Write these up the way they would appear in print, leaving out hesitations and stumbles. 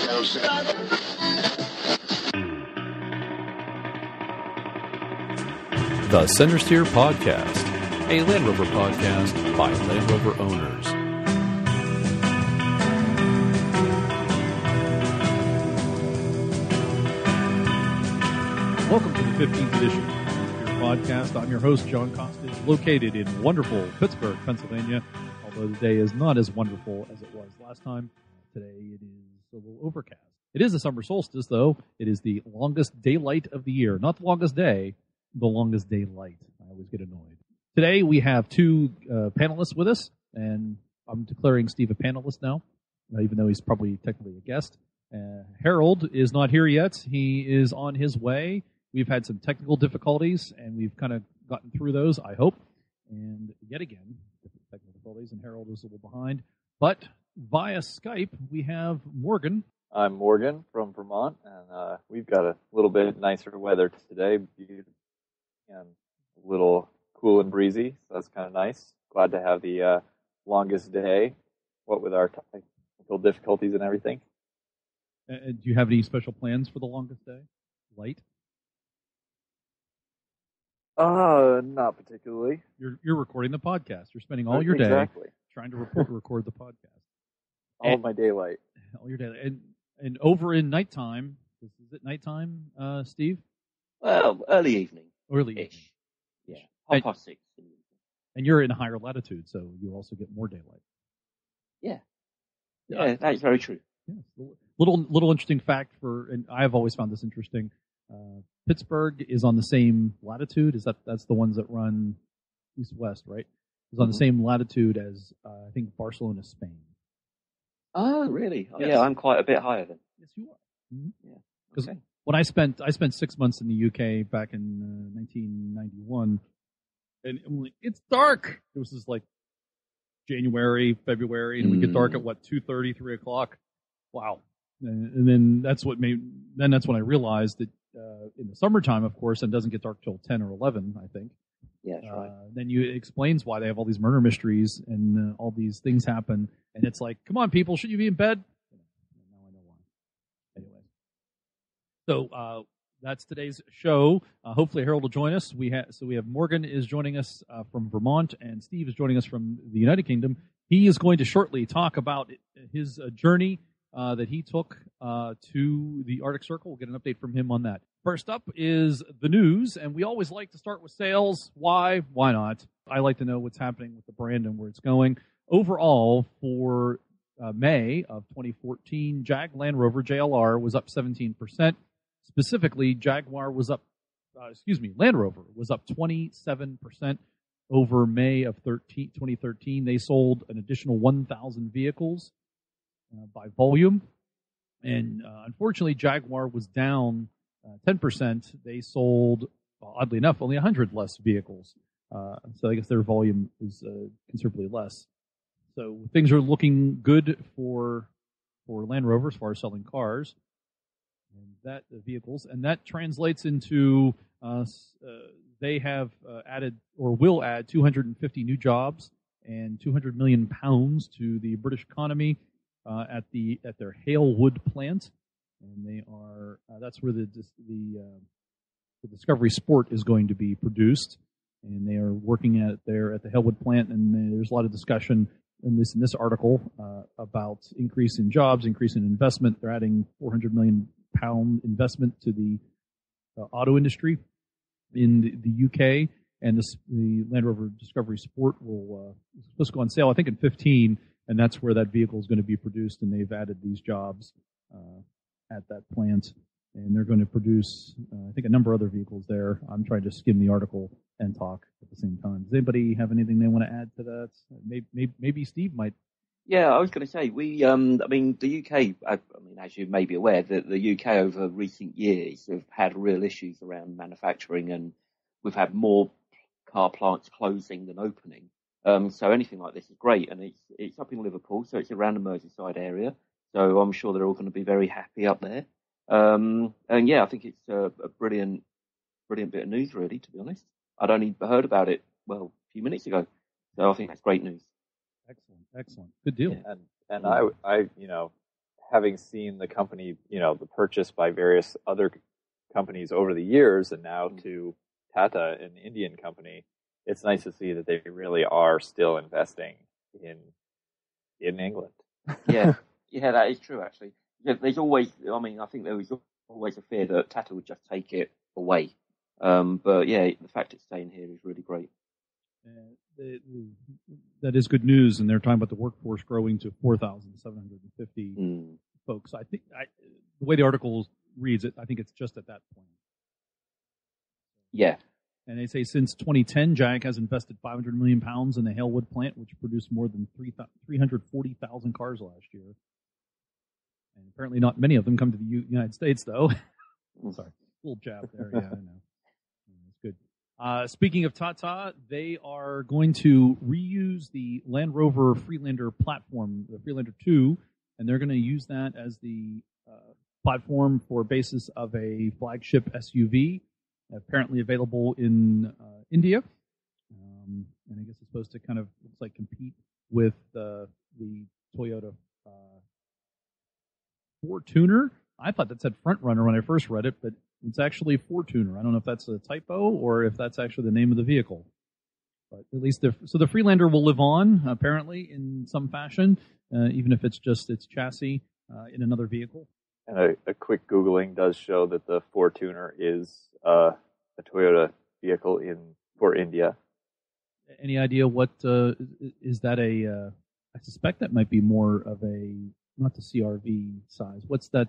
The Centresteer Podcast, a Land Rover podcast by Land Rover owners. Welcome to the 15th edition of the Centresteer Podcast. I'm your host, John Costage, located in wonderful Pittsburgh, Pennsylvania, although the day is not as wonderful as it was last time. Today it is a little overcast. It is the summer solstice, though. It is the longest daylight of the year. Not the longest day, the longest daylight. I always get annoyed. Today we have two panelists with us, and I'm declaring Steve a panelist now, even though he's probably technically a guest. Harold is not here yet. He is on his way. We've had some technical difficulties, and we've kind of gotten through those, I hope. And yet again, technical difficulties, and Harold is a little behind. But via Skype, we have Morgan. I'm Morgan from Vermont, and we've got a little bit nicer weather today, and a little cool and breezy, so that's kind of nice. Glad to have the longest day, what with our technical difficulties and everything. Do you have any special plans for the longest day? Light? Not particularly. You're recording the podcast. You're spending all your day trying to record the podcast. All of my daylight. All your day. And over in nighttime, is it nighttime, Steve? Well, early evening. Early evening. Yeah, 6:30. And you're in a higher latitude, so you also get more daylight. Yeah, that's very true. Yeah. Little interesting fact and I've always found this interesting. Pittsburgh is on the same latitude. That's the ones that run east-west, right? It's on the same latitude as I think Barcelona, Spain. Oh, really? Oh, yes. Yeah, I'm quite a bit higher than. Yes, you are. Mm-hmm. Yeah. Because okay. when I spent 6 months in the UK back in 1991, and it's dark. It was just like January, February, and it would get dark at 2:30, 3 o'clock. Wow. And then that's when I realized that in the summertime, of course, and it doesn't get dark till 10 or 11, I think. Yeah, that's right. Then it explains why they have all these murder mysteries and all these things happen. And it's like, come on, people, shouldn't you be in bed? Now I know why. Anyway. So that's today's show. Hopefully Harold will join us. We have Morgan is joining us from Vermont, and Steve is joining us from the United Kingdom. He is going to shortly talk about his journey that he took to the Arctic Circle. We'll get an update from him on that. First up is the news, and we always like to start with sales. Why? Why not? I like to know what's happening with the brand and where it's going. Overall, for May of 2014, Land Rover JLR was up 17%. Specifically, Land Rover was up 27% over May of 2013. They sold an additional 1,000 vehicles by volume. And unfortunately, Jaguar was down 10%. They sold, oddly enough, only 100 less vehicles. So I guess their volume is considerably less. So things are looking good for Land Rover as far as selling cars and vehicles. And that translates into they have added or will add 250 new jobs and £200 million to the British economy at their Halewood plant, and they are that's where the Discovery Sport is going to be produced, and they are working at the Halewood plant. And there's a lot of discussion in this article about increase in jobs, increase in investment. They're adding £400 million investment to the auto industry in the UK, and the Land Rover Discovery Sport will supposed to go on sale, I think, in 2015, and that's where that vehicle is going to be produced. And they've added these jobs at that plant, and they're going to produce, I think, a number of other vehicles there. I'm trying to skim the article and talk at the same time. Does anybody have anything they want to add to that? Maybe Steve might. Yeah, I was going to say, the UK, as you may be aware, the UK over recent years have had real issues around manufacturing, and we've had more car plants closing than opening. So anything like this is great, and it's up in Liverpool, so it's around the Merseyside area. So I'm sure they're all going to be very happy up there. And yeah, I think it's a brilliant bit of news, really, to be honest. I'd only heard about it, a few minutes ago. So I think that's great news. Excellent. Good deal. Yeah. And I having seen the company, the purchase by various other companies over the years, and now to Tata, an Indian company, it's nice to see that they really are still investing in England. Yeah, that is true, actually. There's always, I think there was always a fear that Tata would just take it away. But yeah, the fact it's staying here is really great. That is good news, and they're talking about the workforce growing to 4,750 folks. I think the way the article reads it, I think it's just at that point. Yeah. And they say since 2010, Jag has invested £500 million in the Halewood plant, which produced more than 340,000 cars last year. And apparently not many of them come to the United States, though. Sorry, little jab there. Yeah, I know. It's good. Speaking of Tata, they are going to reuse the Land Rover Freelander platform, the Freelander 2, and they're going to use that as the platform for basis of a flagship SUV, apparently available in India. And I guess it's supposed to kind of, looks like, compete with the Toyota Fortuner. I thought that said Front Runner when I first read it, but it's actually Fortuner. I don't know if that's a typo or if that's actually the name of the vehicle. But at least the Freelander will live on, apparently, in some fashion, even if it's just its chassis in another vehicle. And a quick Googling does show that the Fortuner is a Toyota vehicle for India. Any idea what is that I suspect that might be more of not the CRV size. What's that?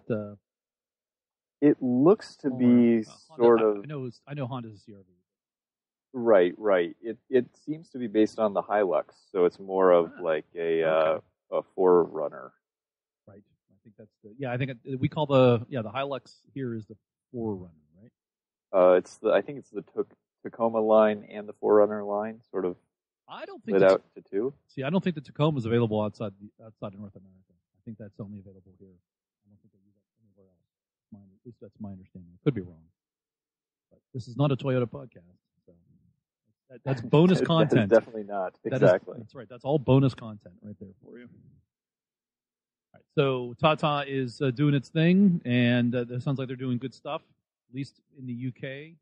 It looks to be sort of. I know Honda's a CRV. Right. It seems to be based on the Hilux, so it's more of like a Forerunner. Right. I think that's I think we call the Hilux here is the Forerunner, right? I think it's the Tacoma line and the Forerunner line, sort of. I don't think split out to two. See, I don't think the Tacoma is available outside of North America. I think that's only available here. I don't think they use that anywhere else. At least that's my understanding. I could be wrong. But this is not a Toyota podcast, so that's bonus content. That is definitely not. Exactly. That's right. That's all bonus content right there for you. All right. So Tata is doing its thing, and it sounds like they're doing good stuff, at least in the UK.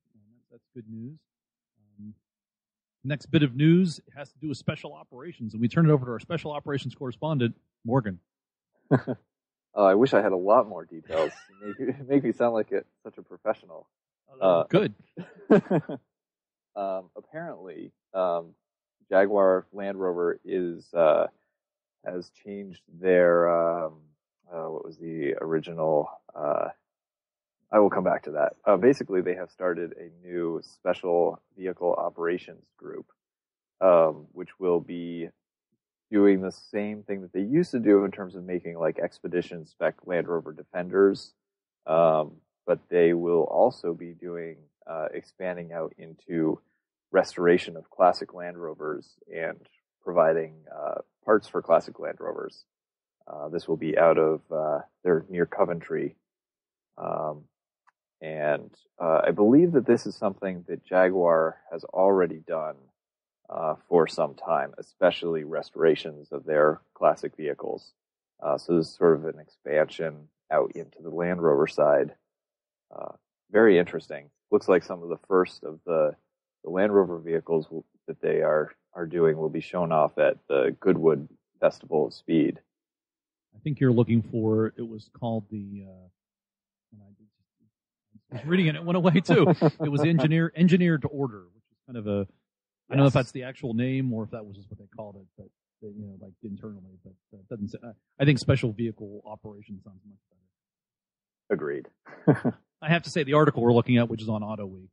That's good news. Next bit of news has to do with special operations, and we turn it over to our special operations correspondent, Morgan. I wish I had a lot more details. Make me sound like such a professional. Good. Apparently, Jaguar Land Rover has changed their what was the original. I will come back to that. Basically, they have started a new special vehicle operations group, which will be doing the same thing that they used to do in terms of making like expedition spec Land Rover Defenders, but they will also be doing expanding out into restoration of classic Land Rovers and providing parts for classic Land Rovers. This will be out of they're near Coventry. And I believe that this is something that Jaguar has already done for some time, especially restorations of their classic vehicles. So this is sort of an expansion out into the Land Rover side. Very interesting. Looks like some of the first of the Land Rover vehicles that they are doing will be shown off at the Goodwood Festival of Speed. I think you're looking for, it was called the... I was reading it, it went away too. It was engineered to order, which is kind of a, I don't know if that's the actual name or if that was just what they called it, but like internally. But it doesn't say. I think special vehicle operation sounds much better. Agreed. I have to say the article we're looking at, which is on Auto Week,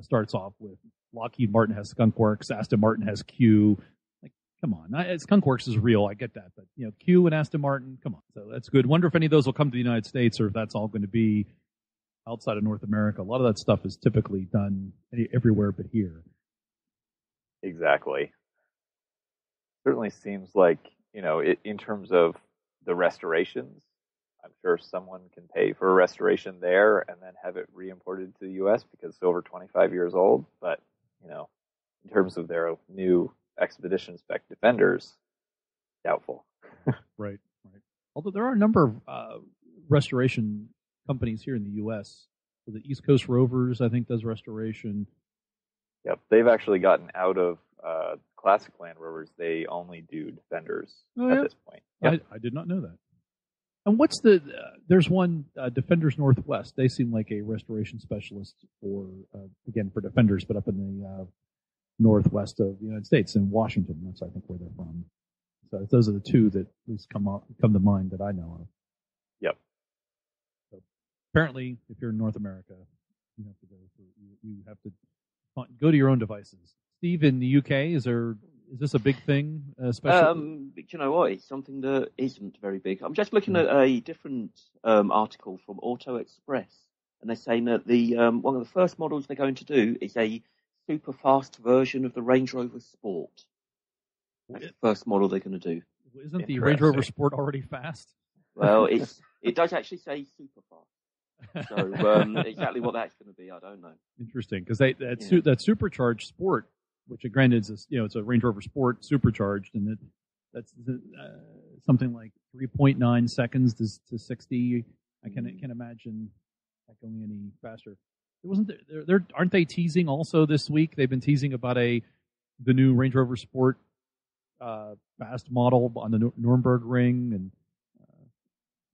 starts off with Lockheed Martin has Skunk Works, Aston Martin has Q. Like, come on, Skunk Works is real, I get that, but Q and Aston Martin, come on. So that's good. Wonder if any of those will come to the United States or if that's all going to be outside of North America. A lot of that stuff is typically done everywhere but here. Exactly. Certainly seems like, in terms of the restorations, I'm sure someone can pay for a restoration there and then have it re-imported to the U.S. because it's over 25 years old. But, in terms of their new expedition spec Defenders, doubtful. Right. Although there are a number of restoration companies here in the U.S. So the East Coast Rovers, I think, does restoration. Yep, they've actually gotten out of classic Land Rovers. They only do Defenders at this point. Yep. I did not know that. And what's there's one, Defenders Northwest. They seem like a restoration specialist for Defenders, but up in the northwest of the United States, in Washington. That's, I think, where they're from. So those are the two that at least come to mind that I know of. Yep. So apparently, if you're in North America, you have to go to your own devices. Steve, in the UK, is this a big thing? Especially, you know what? It's something that isn't very big. I'm just looking at a different article from Auto Express, and they're saying that the one of the first models they're going to do is a super fast version of the Range Rover Sport. That's the first model they're going to do. Isn't the Range Rover Sport already fast? Well, it does actually say super fast. So exactly what that's going to be, I don't know. Interesting, because that supercharged Sport, which granted is it's a Range Rover Sport supercharged, and that's something like 3.9 seconds to 60. I can't imagine that going any faster. It wasn't there. Aren't they teasing also this week? They've been teasing about the new Range Rover Sport fast model on the Nürburgring, and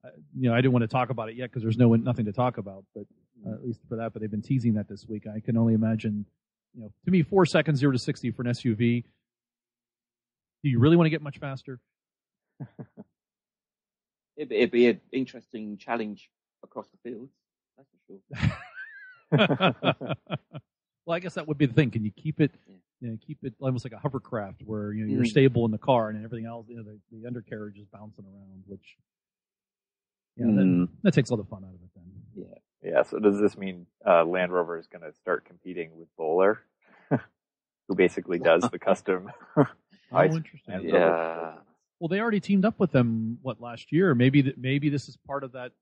I didn't want to talk about it yet because there's nothing to talk about, but at least for that. But they've been teasing that this week. I can only imagine. To me, 4 seconds 0 to 60 for an SUV. Do you really want to get much faster? It'd be an interesting challenge across the field. That's for sure. Well, I guess that would be the thing. Can you keep it? Keep it almost like a hovercraft, where you're stable in the car, and everything else, the undercarriage is bouncing around, which that takes all the fun out of it. Then, yeah. So does this mean Land Rover is going to start competing with Bowler, who basically does the custom? Interesting. Yeah. Well, they already teamed up with them last year. Maybe this is part of that.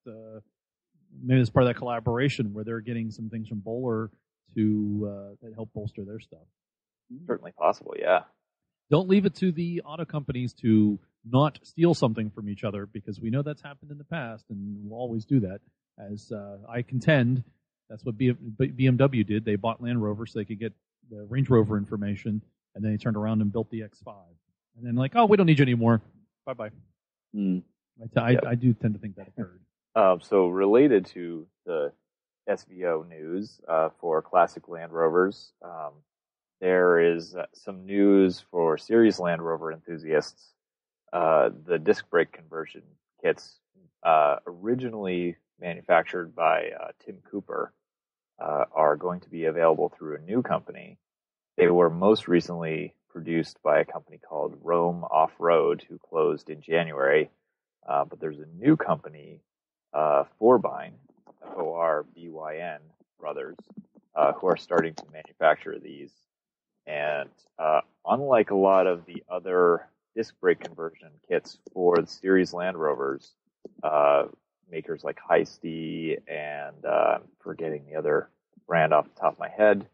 Maybe it's part of that collaboration where they're getting some things from Bowler to help bolster their stuff. Certainly possible, yeah. Don't leave it to the auto companies to not steal something from each other, because we know that's happened in the past, and we'll always do that. As I contend, that's what BMW did. They bought Land Rover so they could get the Range Rover information, and then they turned around and built the X5. And then we don't need you anymore. Bye-bye. I do tend to think that occurred. So related to the SVO news for classic Land Rovers, there is some news for serious Land Rover enthusiasts. The disc brake conversion kits, originally manufactured by Tim Cooper, are going to be available through a new company. They were most recently produced by a company called Rome Off-Road, who closed in January. But there's a new company, Forbyn, Forbyn Brothers, who are starting to manufacture these. And unlike a lot of the other disc brake conversion kits for the series Land Rovers, makers like Heisty and forgetting the other brand off the top of my head,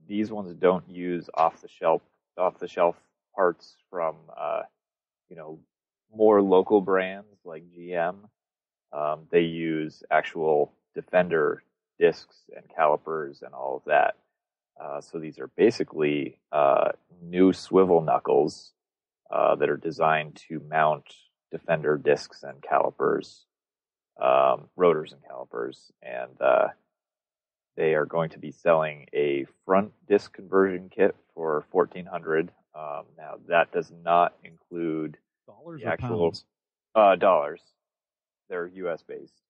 these ones don't use off the shelf parts from more local brands like GM. They use actual Defender discs and calipers and all of that. So these are basically new swivel knuckles that are designed to mount Defender discs and calipers, rotors and calipers, and they are going to be selling a front disc conversion kit for $1,400. Now that does not include dollars the or actual pounds? Dollars. They're U.S. based.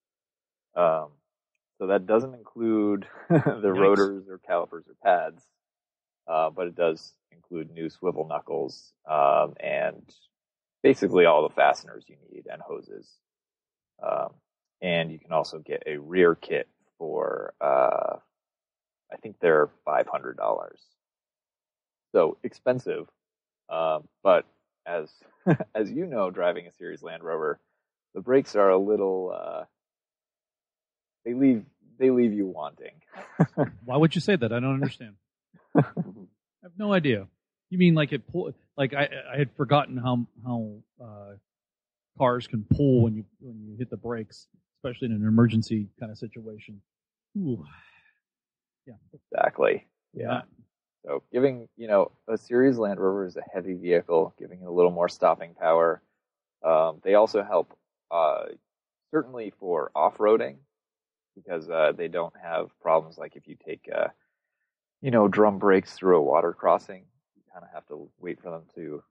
So that doesn't include the rotors or calipers or pads, but it does include new swivel knuckles and basically all the fasteners you need and hoses. And you can also get a rear kit for, I think they're $500. So expensive, but as as you know, driving a series Land Rover, the brakes are a little. They leave you wanting. Why would you say that? I don't understand. I have no idea. You mean like I had forgotten how cars can pull when you hit the brakes, especially in an emergency kind of situation. Ooh. Yeah. Exactly. Yeah. So giving, a series Land Rover is a heavy vehicle, giving it a little more stopping power. They also help certainly for off-roading because they don't have problems like if you take, drum brakes through a water crossing. You kind of have to wait for them to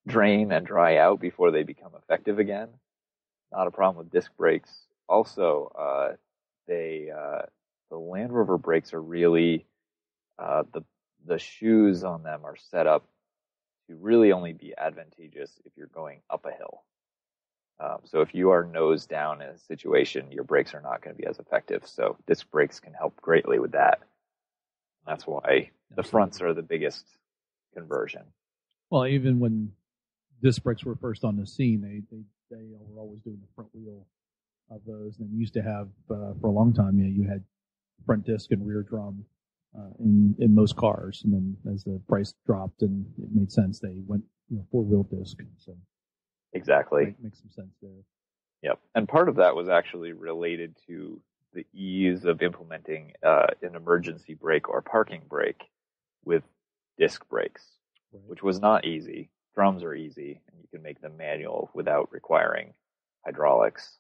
drain and dry out before they become effective again. Not a problem with disc brakes. Also, the Land Rover brakes are really the shoes on them are set up to really only be advantageous if you're going up a hill. So if you are nose down in a situation, your brakes are not going to be as effective. So disc brakes can help greatly with that. That's why the fronts are the biggest conversion. Well, even when disc brakes were first on the scene, they were always doing the front wheel of those. And you used to have, for a long time, you had front disc and rear drum in most cars. And then as the price dropped and it made sense, they went four-wheel disc. So exactly. Makes some sense there. Yep. And part of that was actually related to the ease of implementing an emergency brake or parking brake with disc brakes, right, which was not easy. Drums are easy, and you can make them manual without requiring hydraulics.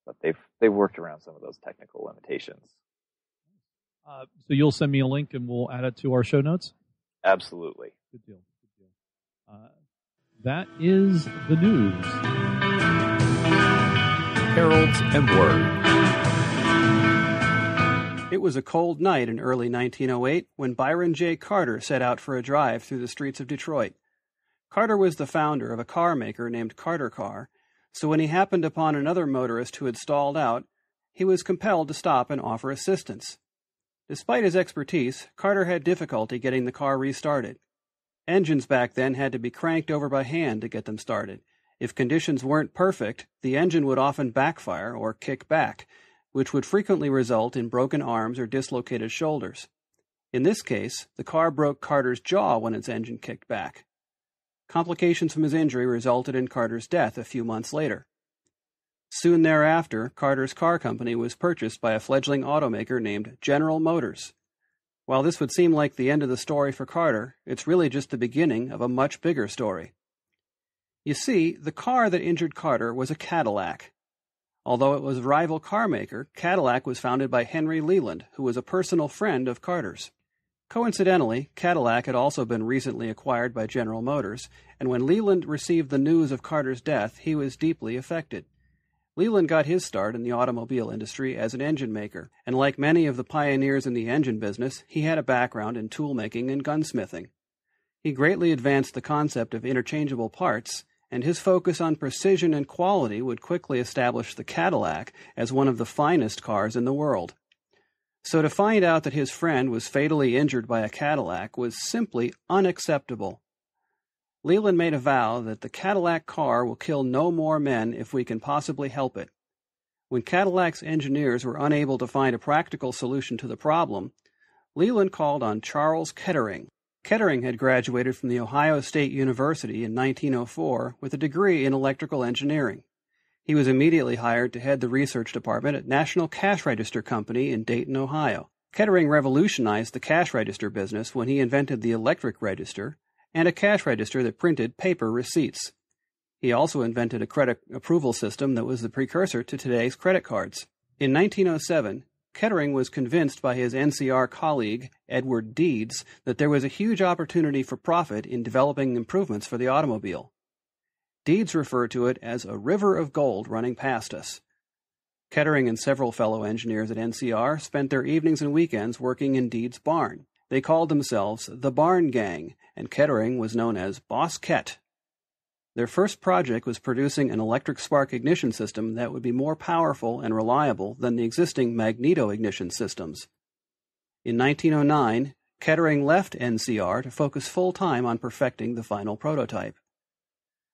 But they've worked around some of those technical limitations. So you'll send me a link, and we'll add it to our show notes? Absolutely. Good deal. That is the news. Heralds and Word. It was a cold night in early 1908 when Byron J. Carter set out for a drive through the streets of Detroit. Carter was the founder of a car maker named Carter Car, so when he happened upon another motorist who had stalled out, he was compelled to stop and offer assistance. Despite his expertise, Carter had difficulty getting the car restarted. Engines back then had to be cranked over by hand to get them started. If conditions weren't perfect, the engine would often backfire or kick back, which would frequently result in broken arms or dislocated shoulders. In this case, the car broke Carter's jaw when its engine kicked back. Complications from his injury resulted in Carter's death a few months later. Soon thereafter, Carter's car company was purchased by a fledgling automaker named General Motors. While this would seem like the end of the story for Carter, it's really just the beginning of a much bigger story. You see, the car that injured Carter was a Cadillac. Although it was a rival car maker, Cadillac was founded by Henry Leland, who was a personal friend of Carter's. Coincidentally, Cadillac had also been recently acquired by General Motors, and when Leland received the news of Carter's death, he was deeply affected. Leland got his start in the automobile industry as an engine maker, and like many of the pioneers in the engine business, he had a background in toolmaking and gunsmithing. He greatly advanced the concept of interchangeable parts, and his focus on precision and quality would quickly establish the Cadillac as one of the finest cars in the world. So to find out that his friend was fatally injured by a Cadillac was simply unacceptable. Leland made a vow that the Cadillac car will kill no more men if we can possibly help it. When Cadillac's engineers were unable to find a practical solution to the problem, Leland called on Charles Kettering. Kettering had graduated from the Ohio State University in 1904 with a degree in electrical engineering. He was immediately hired to head the research department at National Cash Register Company in Dayton, Ohio. Kettering revolutionized the cash register business when he invented the electric register and a cash register that printed paper receipts. He also invented a credit approval system that was the precursor to today's credit cards. In 1907, Kettering was convinced by his NCR colleague, Edward Deeds, that there was a huge opportunity for profit in developing improvements for the automobile. Deeds referred to it as a river of gold running past us. Kettering and several fellow engineers at NCR spent their evenings and weekends working in Deeds' barn. They called themselves the Barn Gang, and Kettering was known as Boss Ket. Their first project was producing an electric spark ignition system that would be more powerful and reliable than the existing magneto-ignition systems. In 1909, Kettering left NCR to focus full-time on perfecting the final prototype.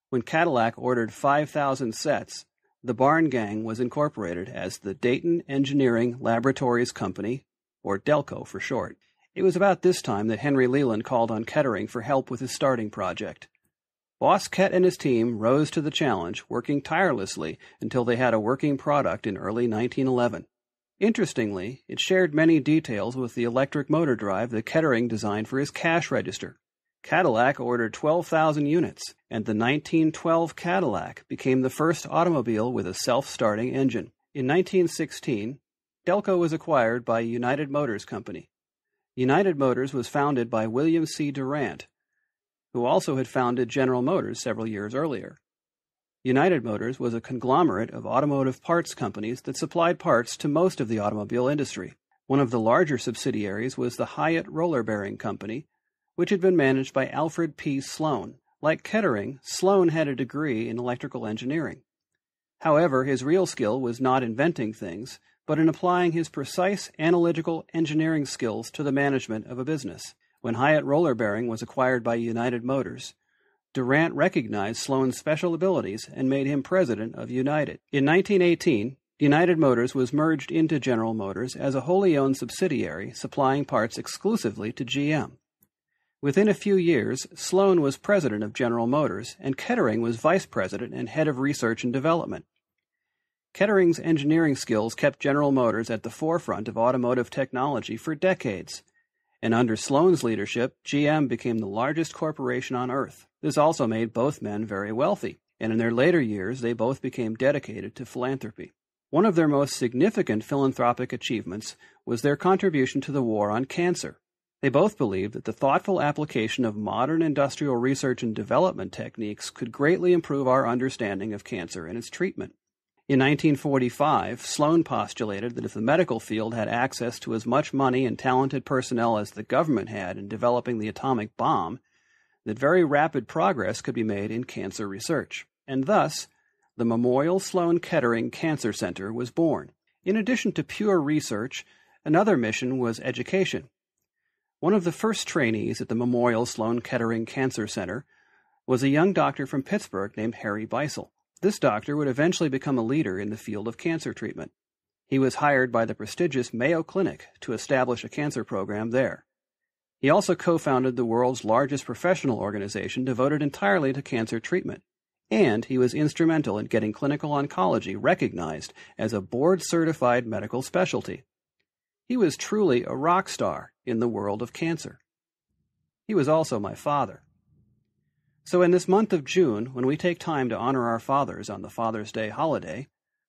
When Cadillac ordered 5,000 sets, the Barn Gang was incorporated as the Dayton Engineering Laboratories Company, or DELCO for short. It was about this time that Henry Leland called on Kettering for help with his starting project. Boss Kett and his team rose to the challenge, working tirelessly until they had a working product in early 1911. Interestingly, it shared many details with the electric motor drive that Kettering designed for his cash register. Cadillac ordered 12,000 units, and the 1912 Cadillac became the first automobile with a self-starting engine. In 1916, Delco was acquired by United Motors Company. United Motors was founded by William C. Durant, who also had founded General Motors several years earlier. United Motors was a conglomerate of automotive parts companies that supplied parts to most of the automobile industry. One of the larger subsidiaries was the Hyatt Roller Bearing Company, which had been managed by Alfred P. Sloan. Like Kettering, Sloan had a degree in electrical engineering. However, his real skill was not inventing things, but in applying his precise analytical engineering skills to the management of a business. When Hyatt Roller Bearing was acquired by United Motors, Durant recognized Sloan's special abilities and made him president of United. In 1918, United Motors was merged into General Motors as a wholly owned subsidiary, supplying parts exclusively to GM. Within a few years, Sloan was president of General Motors, and Kettering was vice president and head of research and development. Kettering's engineering skills kept General Motors at the forefront of automotive technology for decades, and under Sloan's leadership, GM became the largest corporation on Earth. This also made both men very wealthy, and in their later years they both became dedicated to philanthropy. One of their most significant philanthropic achievements was their contribution to the war on cancer. They both believed that the thoughtful application of modern industrial research and development techniques could greatly improve our understanding of cancer and its treatment. In 1945, Sloan postulated that if the medical field had access to as much money and talented personnel as the government had in developing the atomic bomb, that very rapid progress could be made in cancer research. And thus, the Memorial Sloan Kettering Cancer Center was born. In addition to pure research, another mission was education. One of the first trainees at the Memorial Sloan Kettering Cancer Center was a young doctor from Pittsburgh named Harry Beisel. This doctor would eventually become a leader in the field of cancer treatment. He was hired by the prestigious Mayo Clinic to establish a cancer program there. He also co-founded the world's largest professional organization devoted entirely to cancer treatment, and he was instrumental in getting clinical oncology recognized as a board-certified medical specialty. He was truly a rock star in the world of cancer. He was also my father. So in this month of June, when we take time to honor our fathers on the Father's Day holiday,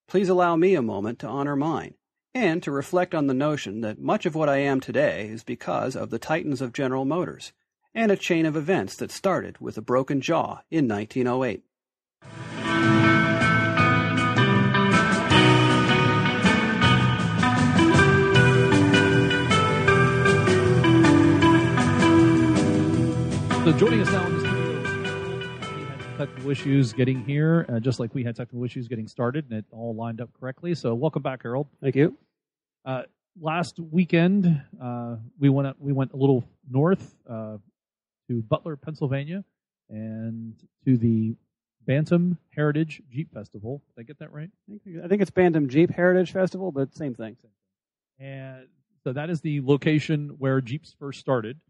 please allow me a moment to honor mine, and to reflect on the notion that much of what I am today is because of the titans of General Motors, and a chain of events that started with a broken jaw in 1908. So joining us now in the studio, we had technical issues getting here, just like we had technical issues getting started, and it all lined up correctly. So welcome back, Harold. Thank you. Last weekend, we went a little north to Butler, Pennsylvania, and to the Bantam Heritage Jeep Festival. Did I get that right? I think it's Bantam Jeep Heritage Festival, but same thing. And so that is the location where Jeeps first started,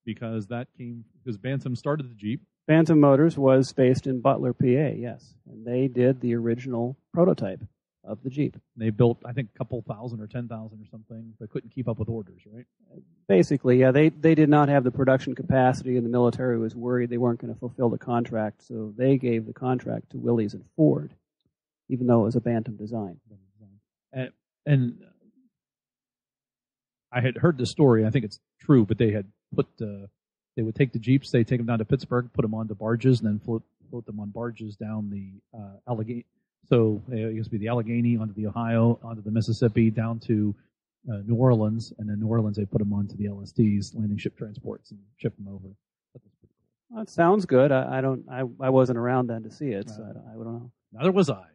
because Bantam started the Jeep. Bantam Motors was based in Butler, PA, yes. And they did the original prototype of the Jeep. They built, I think, a couple thousand or 10,000 or something, but couldn't keep up with orders, right? Basically, yeah. They did not have the production capacity, and the military was worried they weren't going to fulfill the contract, so they gave the contract to Willys and Ford, even though it was a Bantam design. And I had heard the story, I think it's true, but they had they would take the Jeeps, they take them down to Pittsburgh, put them onto barges, and then float them on barges down the Allegheny. So it used to be the Allegheny, onto the Ohio, onto the Mississippi, down to New Orleans, and then New Orleans they put them onto the LSTs, landing ship transports, and ship them over. That was pretty cool. Well, that sounds good. I wasn't around then to see it, so I don't know. Neither was I.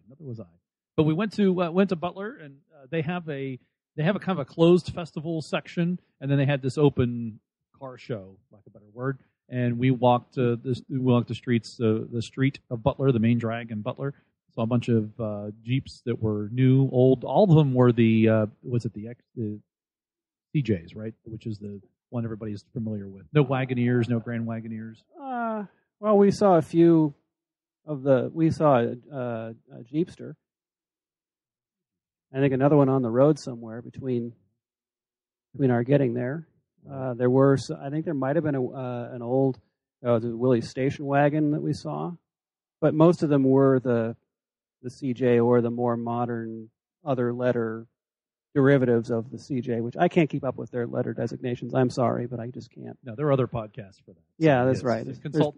But we went to Butler, and they have a kind of a closed festival section, and then they had this open car show, like a better word. And we walked the streets, the street of Butler, the main drag in Butler. Saw a bunch of Jeeps that were new, old. All of them were the CJs, right? Which is the one everybody's familiar with. No Wagoneers, no Grand Wagoneers. Well, we saw a few of the. We saw a Jeepster. I think another one on the road somewhere between our getting there. There were. I think there might have been an old the Willie's station wagon that we saw, but most of them were the CJ or the more modern other letter derivatives of the CJ, which I can't keep up with their letter designations. I'm sorry, but I just can't. No, there are other podcasts for that. So Yeah, that's right.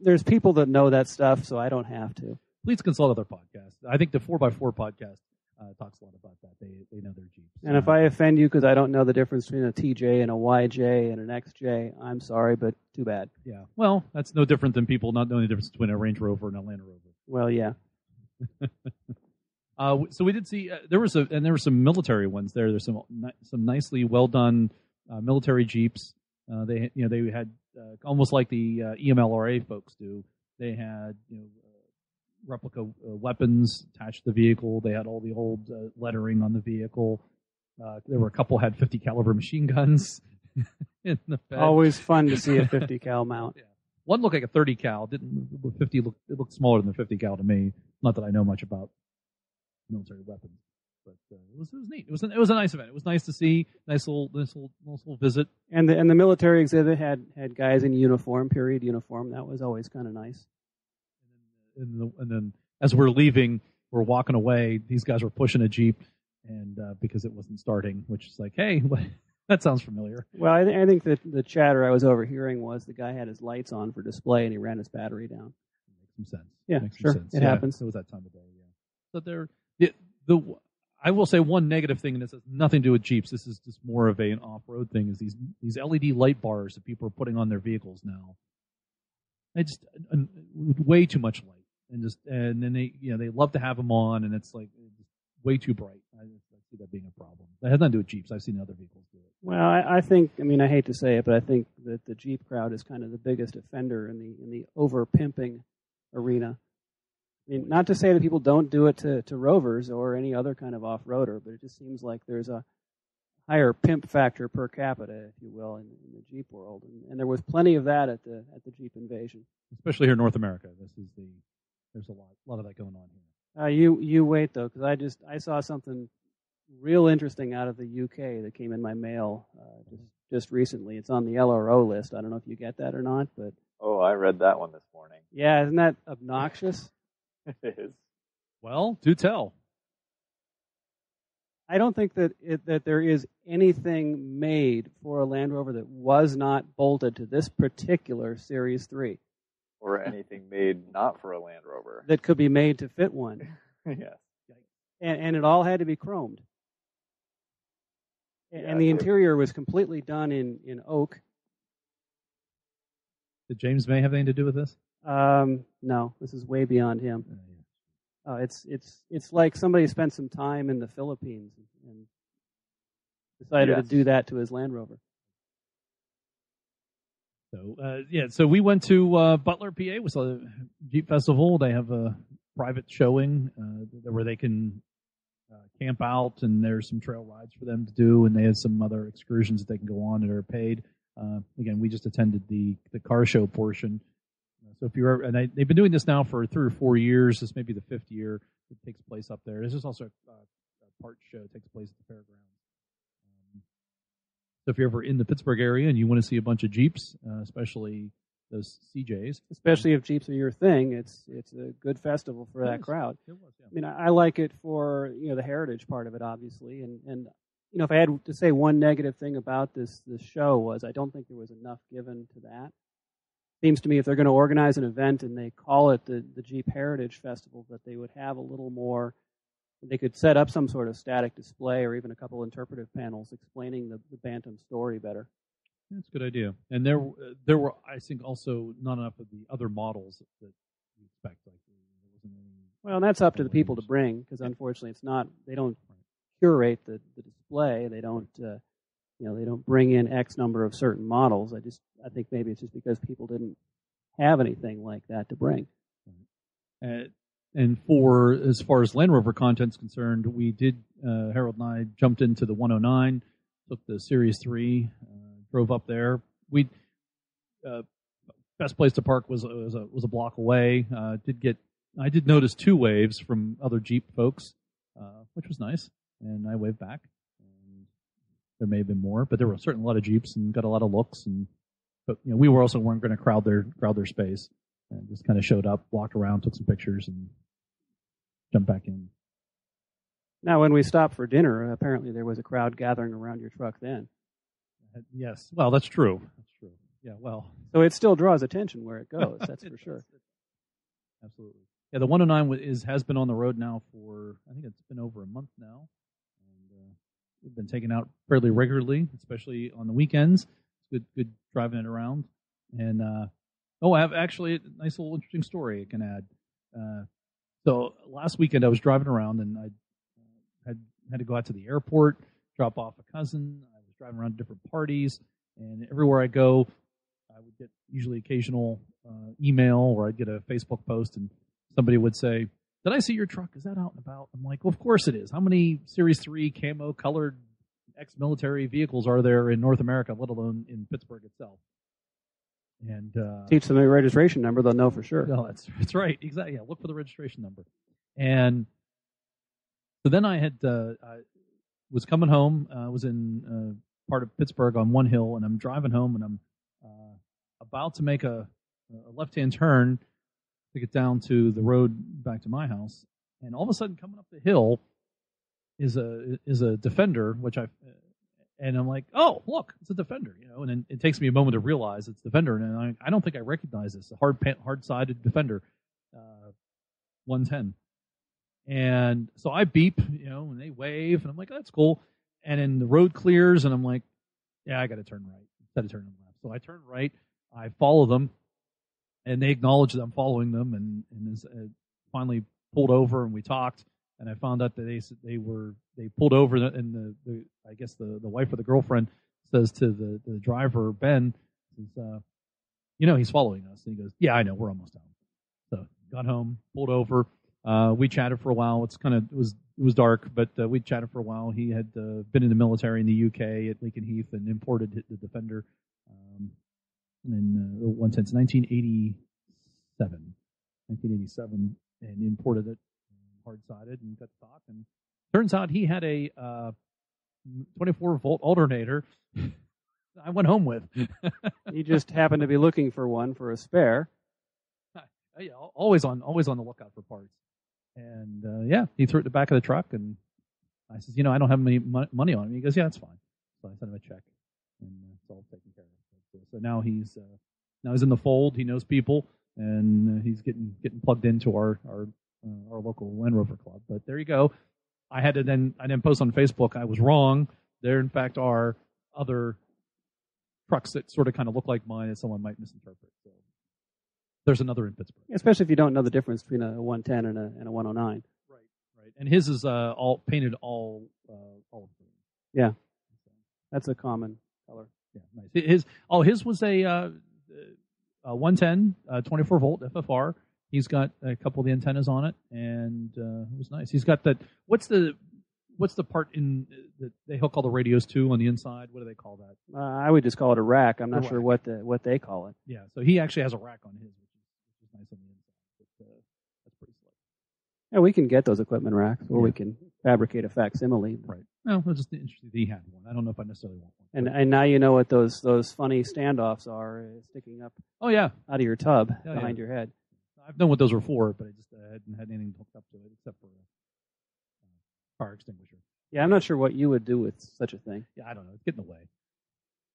There's people that know that stuff, so I don't have to. Please consult other podcasts. I think the 4x4 podcast talks a lot about that. They know their Jeeps. And if I offend you because I don't know the difference between a TJ and a YJ and an XJ, I'm sorry, but too bad. Yeah. Well, that's no different than people not knowing the difference between a Range Rover and a Land Rover. Well, yeah. So we did see there were some military ones there. There's some nicely well done military Jeeps. They had almost like the EMLRA folks do. They had replica weapons attached to the vehicle. They had all the old lettering on the vehicle. There were a couple had 50 caliber machine guns in the bed. Always fun to see a 50 cal mount. Yeah. One looked like a 30 cal. Didn't 50 look? It looked smaller than the 50 cal to me. Not that I know much about military weapons, but it was neat. It was a nice event. It was nice to see. Nice little visit. And the military exhibit had guys in uniform, period uniform. That was always kind of nice. And then as we're leaving, we're walking away. These guys were pushing a Jeep, and because it wasn't starting, which is like, hey, that sounds familiar. Well, I think that the chatter I was overhearing was the guy had his lights on for display and he ran his battery down. Makes some sense. Yeah, sure. It happens. It was that time of day. Yeah. So I will say one negative thing, and this has nothing to do with Jeeps. This is just more of an off-road thing. Is these LED light bars that people are putting on their vehicles now? It's way too much light, and then they love to have them on, and it's like way too bright. I see that being a problem. That has nothing to do with Jeeps. I've seen other vehicles do it. Well, I think. I mean, I hate to say it, but I think that the Jeep crowd is kind of the biggest offender in the over pimping arena. I mean, not to say that people don't do it to Rovers or any other kind of off-roader, but it just seems like there's a higher pimp factor per capita, if you will, in the Jeep world, and there was plenty of that at the Jeep Invasion, especially here in North America. There's a lot of that going on here. You wait though, because I saw something real interesting out of the UK that came in my mail just recently. It's on the LRO list. I don't know if you get that or not, but I read that one this morning. Yeah, isn't that obnoxious? It is. Well, do tell. I don't think that there is anything made for a Land Rover that was not bolted to this particular Series 3. Or anything made not for a Land Rover. That could be made to fit one. Yes. And it all had to be chromed. And the interior was completely done in oak. Did James May have anything to do with this? No, this is way beyond him. It's like somebody spent some time in the Philippines and decided to do that to his Land Rover. So we went to Butler, PA. It was a Jeep Festival. They have a private showing where they can camp out, and there's some trail rides for them to do, and they have some other excursions that they can go on that are paid. Again, we just attended the car show portion. So if you're, and they've been doing this now for 3 or 4 years. This may be the 5th year it takes place up there. This is also a parts show. It takes place at the fairgrounds. So if you're ever in the Pittsburgh area and you want to see a bunch of Jeeps, especially those CJs, especially if Jeeps are your thing, it's a good festival for that crowd. It was, yeah. I mean, I like it for the heritage part of it, obviously, and if I had to say one negative thing about this show was I don't think there was enough given to that. Seems to me if they're going to organize an event and they call it the Jeep Heritage Festival, that they would have a little more. They could set up some sort of static display or even a couple interpretive panels explaining the Bantam story better. That's a good idea. And there were, I think, also not enough of the other models that you expect. Like there wasn't any. Well, and that's up to the people to bring, because unfortunately, it's not. They don't curate the display. They don't. They don't bring in X number of certain models. I think maybe it's just because people didn't have anything like that to bring. And for as far as Land Rover content's concerned, we did. Harold and I jumped into the 109, took the Series 3, drove up there. We best place to park was a block away. I did notice 2 waves from other Jeep folks, which was nice, and I waved back. And there may have been more, but there were certainly a lot of Jeeps and got a lot of looks. But we weren't going to crowd their space, and just kind of showed up, walked around, took some pictures, and jumped back in. Now, when we stopped for dinner, apparently there was a crowd gathering around your truck then. Yes, well, that's true. Yeah, well. So it still draws attention where it goes, that's for sure. Absolutely. Yeah, the 109 has been on the road now for, I think it's been over a month now. And we've been taken out fairly regularly, especially on the weekends. It's good driving it around. And, I have actually a nice little interesting story I can add. So last weekend I was driving around, and I had to go out to the airport, drop off a cousin. I was driving around to different parties, and everywhere I go, I would get usually occasional email, or I'd get a Facebook post, and somebody would say, "Did I see your truck? Is that out and about?" I'm like, "Well, of course it is. How many Series 3 camo colored ex-military vehicles are there in North America, let alone in Pittsburgh itself?" And teach them a registration number, they'll know for sure. No, that's right. Exactly. Yeah, look for the registration number. And so then I was coming home. I was in part of Pittsburgh on one hill, and I'm driving home, and I'm about to make a left-hand turn to get down to the road back to my house. And all of a sudden, coming up the hill is a Defender, and I'm like, "Oh, look, it's a Defender," And then it takes me a moment to realize it's Defender, and I don't think I recognize this. A hard-sided Defender, 110. And so I beep, and they wave, and I'm like, "Oh, that's cool." And then the road clears, and I'm like, "Yeah, I got to turn right instead of turning left." So I turn right, I follow them, and they acknowledge that I'm following them, and finally pulled over, and we talked, and I found out that they pulled over, and I guess the wife or the girlfriend says to the driver, Ben, says, "He's following us." And he goes, "Yeah, I know, we're almost down." So got home, pulled over. We chatted for a while. It was dark, but we chatted for a while. He had been in the military in the UK at Lincoln Heath and imported the Defender in 1987, and imported it hard-sided and got to talk. And turns out he had a 24-volt alternator I went home with. You just happened to be looking for one for a spare. Yeah, always on the lookout for parts. And he threw it in the back of the truck, and I says, I don't have any money on it. He goes, "Yeah, that's fine." So I sent him a check, and it's all taken care of. So now he's in the fold. He knows people, and he's getting plugged into our local Land Rover club. But there you go. I then post on Facebook. I was wrong. There, in fact, are other trucks that sort of kind of look like mine that someone might misinterpret. So there's another in Pittsburgh. Especially if you don't know the difference between a 110 and a 109. Right. And his is all painted all green. Yeah, that's a common color. Yeah, nice. His was a 110 24-volt FFR. He's got a couple of the antennas on it, and it was nice. He's got that. What's the part in that they hook all the radios to on the inside? What do they call that? I would just call it a rack. I'm not sure what they call it. Yeah, so he actually has a rack on his, which is nice on the inside. But, that's pretty slick. Yeah, we can get those equipment racks, or we can fabricate a facsimile. Right. Well, it's just interesting that he had one. I don't know if I necessarily want one. And now you know what those funny standoffs are sticking up. Oh yeah, out of your tub behind your head. I've known what those were for, but I just hadn't had anything hooked up to it except for a fire extinguisher. Yeah, I'm not sure what you would do with such a thing. Yeah, I don't know. It's getting in the way.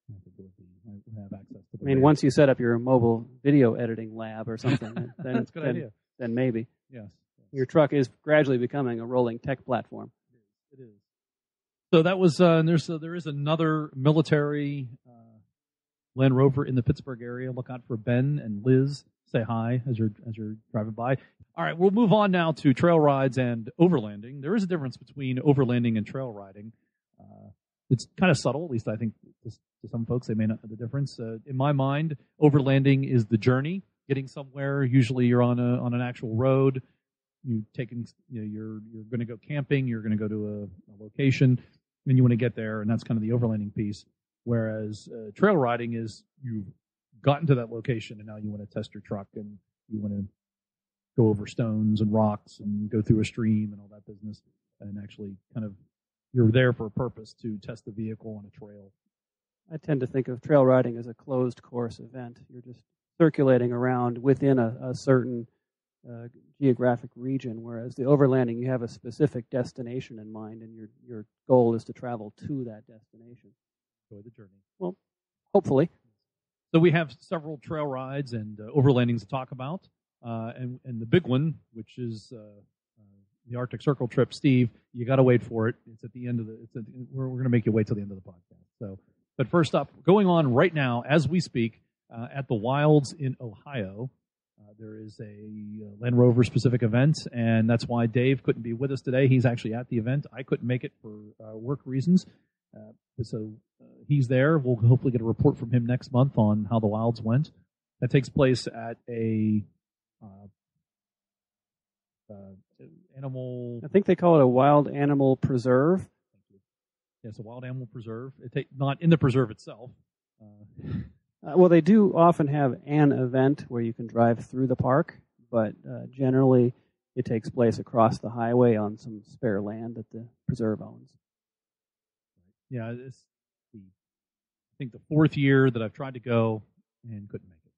I have access to the once you set up your mobile video editing lab or something, then that's a good idea. Then maybe. Yes. Your truck is gradually becoming a rolling tech platform. It is. So that was there is another military Land Rover in the Pittsburgh area. Look out for Ben and Liz. Say hi as you're driving by. All right, we'll move on now to trail rides and overlanding. There is a difference between overlanding and trail riding. It's kind of subtle, at least I think to some folks they may not know the difference. In my mind, overlanding is the journey, getting somewhere. Usually you're on an actual road. You're going to go camping. You're going to go to a location, and you want to get there, and that's kind of the overlanding piece. Whereas trail riding is you gotten to that location and now you want to test your truck and you want to go over stones and rocks and go through a stream and all that business, and actually kind of you're there for a purpose to test the vehicle on a trail. I tend to think of trail riding as a closed course event. You're just circulating around within a certain geographic region, whereas the overlanding, you have a specific destination in mind, and your goal is to travel to that destination. Enjoy the journey. Well, hopefully. So we have several trail rides and overlandings to talk about, and the big one, which is the Arctic Circle trip. Steve, you got to wait for it. It's at the end of we're going to make you wait till the end of the podcast. So, but first up, going on right now as we speak at the Wilds in Ohio. There is a Land Rover specific event, and that's why Dave couldn't be with us today. He's actually at the event. I couldn't make it for work reasons. So he's there. We'll hopefully get a report from him next month on how the Wilds went. That takes place at a animal... I think they call it a wild animal preserve. Yes, a wild animal preserve. Not in the preserve itself. Well, they do often have an event where you can drive through the park, but generally it takes place across the highway on some spare land that the preserve owns. Yeah, it's I think the fourth year that I've tried to go and couldn't make it.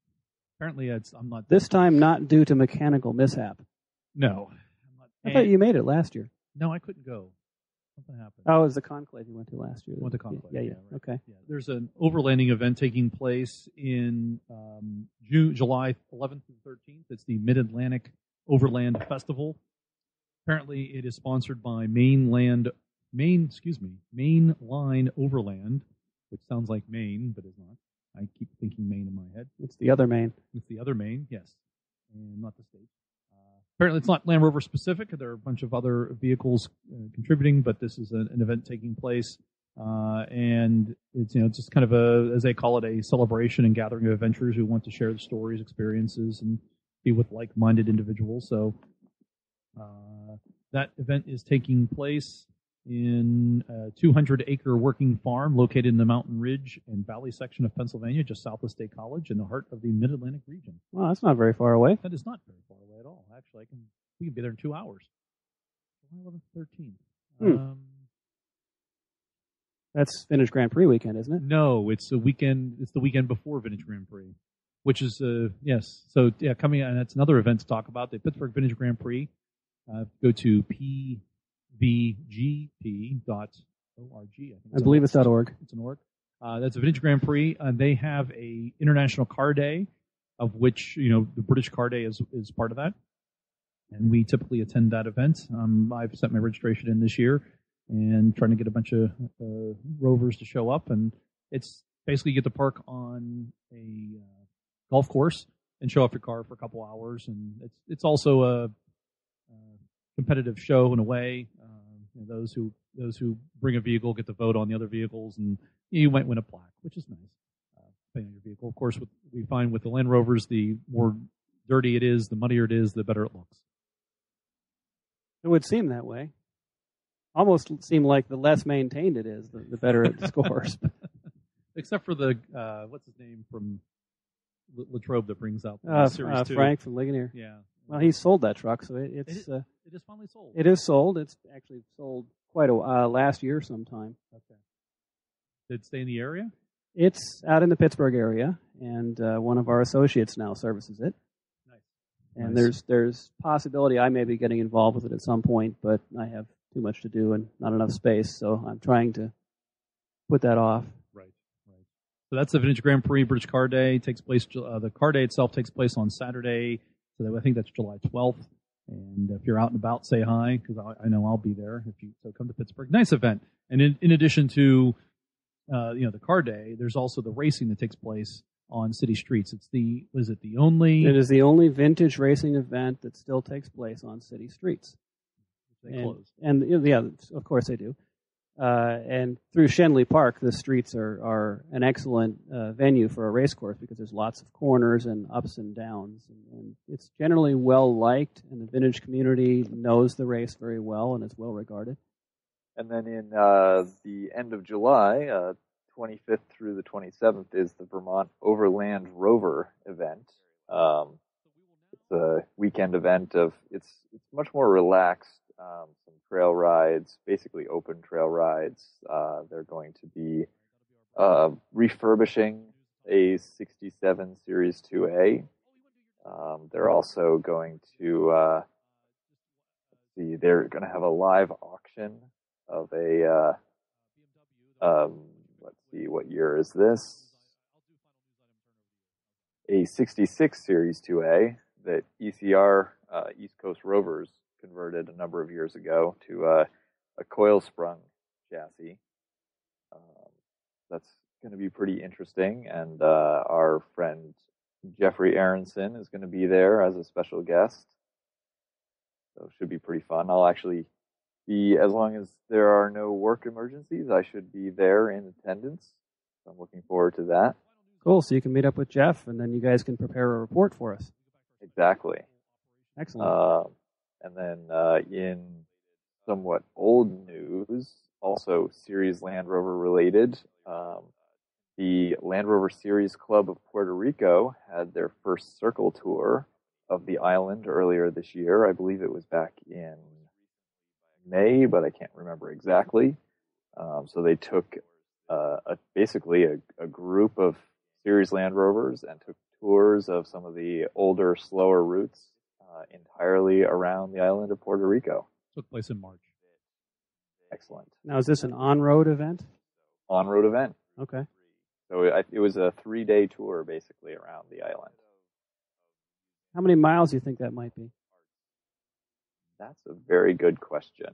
Apparently, I'm not... This time not due to mechanical mishap. No. I thought you made it last year. No, I couldn't go. Something happened. Oh, it was the conclave you went to last year. Went to conclave. Yeah. Right. Okay. Yeah. There's an overlanding event taking place in July 11th and 13th. It's the Mid-Atlantic Overland Festival. Apparently, it is sponsored by Mainline Overland, which sounds like Maine, but is not. I keep thinking Maine in my head. It's the other Maine. It's the other Maine, yes, and not the state. Apparently, it's not Land Rover specific. There are a bunch of other vehicles contributing, but this is an event taking place, and it's just kind of as they call it, a celebration and gathering of adventurers who want to share the stories, experiences, and be with like-minded individuals. So that event is taking place in a 200-acre working farm located in the Mountain Ridge and Valley section of Pennsylvania, just south of State College, in the heart of the Mid-Atlantic region. Well, that's not very far away. That is not very far away at all. Actually, we can be there in 2 hours. July 11th, 13th. That's Vintage Grand Prix weekend, isn't it? No, it's the weekend before Vintage Grand Prix, which is yes. So yeah, coming, and that's another event to talk about. The Pittsburgh Vintage Grand Prix. Go to pvgp.org. I believe it's .org. It's an org. That's a Vintage Grand Prix, and they have a International Car Day, of which the British Car Day is part of that, and we typically attend that event. I've sent my registration in this year, and trying to get a bunch of rovers to show up, and it's basically you get to park on a golf course and show off your car for a couple hours, and it's also a competitive show in a way. Those who bring a vehicle get to vote on the other vehicles, and you might win a plaque, which is nice, depending on your vehicle. Of course, what we find with the Land Rovers, the more dirty it is, the muddier it is, the better it looks. It would seem that way. Almost seem like the less maintained it is, the better it scores. Except for the what's his name from Latrobe that brings out Series 2. Frank from Ligonier. Yeah. Well, he sold that truck, so it is finally sold. It is sold. It's actually sold quite a last year sometime. Okay. Did it stay in the area? It's out in the Pittsburgh area, and one of our associates now services it. Nice. And there's possibility I may be getting involved with it at some point, but I have too much to do and not enough space, so I'm trying to put that off. Right. So that's the Vintage Grand Prix British Car Day. Takes place. The car day itself takes place on Saturday. So I think that's July 12th. And if you're out and about, say hi, because I know I'll be there. So come to Pittsburgh. Nice event. And in addition to the car day, there's also the racing that takes place on city streets. It is the only vintage racing event that still takes place on city streets. They close. And yeah, of course they do. And through Shenley Park, the streets are an excellent venue for a race course because there's lots of corners and ups and downs. And it's generally well liked, and the vintage community knows the race very well, and it's well regarded. And then in the end of July, 25th through the 27th is the Vermont Overland Rover event. It's a weekend event it's much more relaxed. Some trail rides, basically open trail rides. They're going to be refurbishing a 67 Series 2A. They're also going to they're going to have a live auction of a let's see, what year is this? A 66 Series 2A that ECR, East Coast Rovers, converted a number of years ago to a Coyle sprung chassis. That's going to be pretty interesting, and our friend Jeffrey Aronson is going to be there as a special guest. So it should be pretty fun. I'll actually be, as long as there are no work emergencies, I should be there in attendance. So I'm looking forward to that. Cool. So you can meet up with Jeff, and then you guys can prepare a report for us. Exactly. Excellent. And then in somewhat old news, also Series Land Rover related, the Land Rover Series Club of Puerto Rico had their first circle tour of the island earlier this year. I believe it was back in May, but I can't remember exactly. So they took basically a group of Series Land Rovers and took tours of some of the older, slower routes entirely around the island of Puerto Rico. Took place in March. Excellent. Now, is this an on-road event? On-road event. Okay. So it was a 3-day tour basically around the island. How many miles do you think that might be? That's a very good question.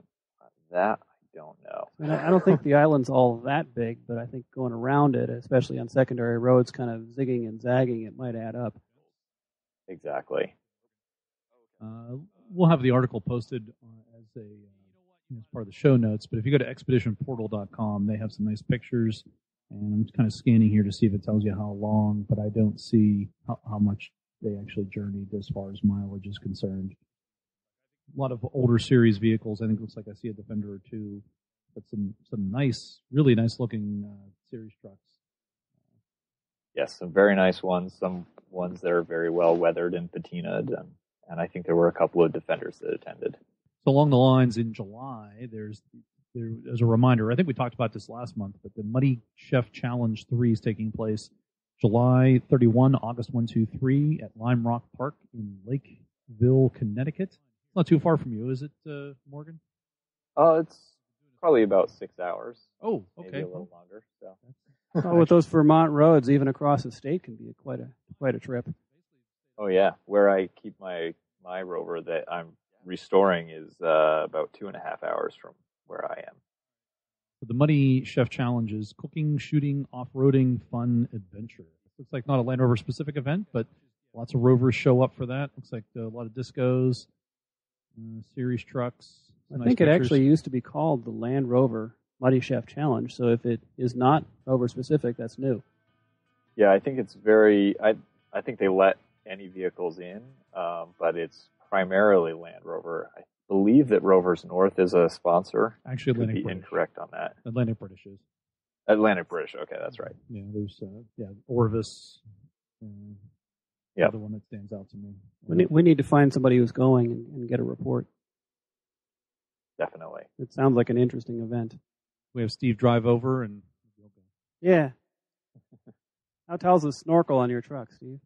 That I don't know. And I don't think the island's all that big, but I think going around it, especially on secondary roads, kind of zigging and zagging, it might add up. Exactly. We'll have the article posted as part of the show notes, but if you go to expeditionportal.com, they have some nice pictures, and I'm kind of scanning here to see if it tells you how long, but I don't see how much they actually journeyed as far as mileage is concerned. A lot of older series vehicles. I think it looks like I see a Defender or two, but some nice, really nice looking series trucks. Yes, some very nice ones. Some ones that are very well weathered and patinaed, and I think there were a couple of Defenders that attended. So along the lines, in July, there's as a reminder, I think we talked about this last month, but the Muddy Chef Challenge 3 is taking place July 31, August 1, 2, 3 at Lime Rock Park in Lakeville, Connecticut. Not too far from you, is it, Morgan? It's probably about 6 hours. Oh, okay. Maybe a little longer. So. Well, with those Vermont roads, even across the state can be quite a trip. Oh yeah, where I keep my Rover that I'm restoring is about 2.5 hours from where I am. The Muddy Chef Challenge is cooking, shooting, off-roading, fun, adventure. Looks like not a Land Rover specific event, but lots of Rovers show up for that. Looks like a lot of discos, series trucks. I think it actually used to be called the Land Rover Muddy Chef Challenge, so if it is not Rover specific, that's new. Yeah, I think it's very. I think they let any vehicles in, but it's primarily Land Rover. I believe that Rovers North is a sponsor. Actually, Could Atlantic be British. incorrect on that. Atlantic British is. Atlantic British. Okay, that's right. Yeah, there's Orvis. Yeah, the one that stands out to me. We need to find somebody who's going and get a report. Definitely. It sounds like an interesting event. We have Steve drive over and. Yeah. How tall's the snorkel on your truck, Steve?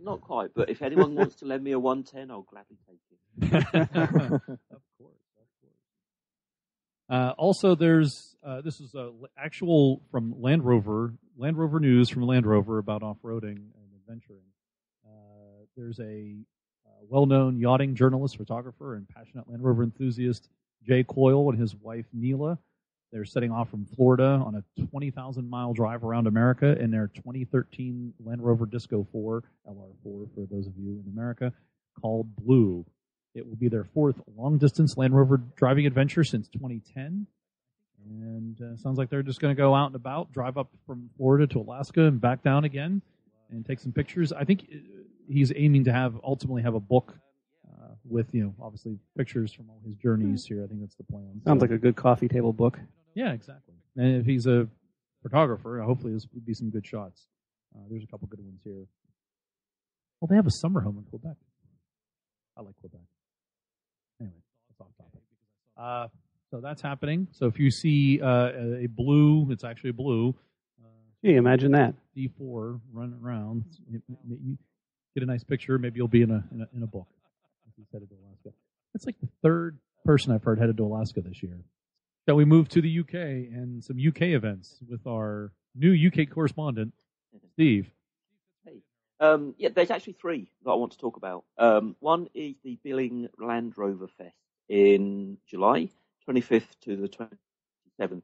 Not quite, but if anyone wants to lend me a 110, I'll gladly take it. Of course. Also, there's this is actual from Land Rover news from Land Rover about off-roading and adventuring. There's a well-known yachting journalist, photographer, and passionate Land Rover enthusiast, Jay Coyle, and his wife, Neela. They're setting off from Florida on a 20,000-mile drive around America in their 2013 Land Rover Disco 4, LR4 for those of you in America, called Blue. It will be their fourth long-distance Land Rover driving adventure since 2010. And sounds like they're just going to go out and about, drive up from Florida to Alaska and back down again and take some pictures. I think he's aiming to ultimately have a book with, obviously pictures from all his journeys here. I think that's the plan. Sounds like a good coffee table book. Yeah, exactly. And if he's a photographer. Hopefully, this will be some good shots. There's a couple good ones here. Well, they have a summer home in Quebec. I like Quebec. Anyway, that's off topic. So that's happening. So if you see a blue, it's actually a blue. Gee, imagine that. D4 running around. You get a nice picture. Maybe you'll be in a book. If he's headed to Alaska. That's like the third person I've heard headed to Alaska this year. So we move to the UK and some UK events with our new UK correspondent, Steve. Hey. There's actually three that I want to talk about. One is the Billing Land Rover Fest in July, 25th to the 27th.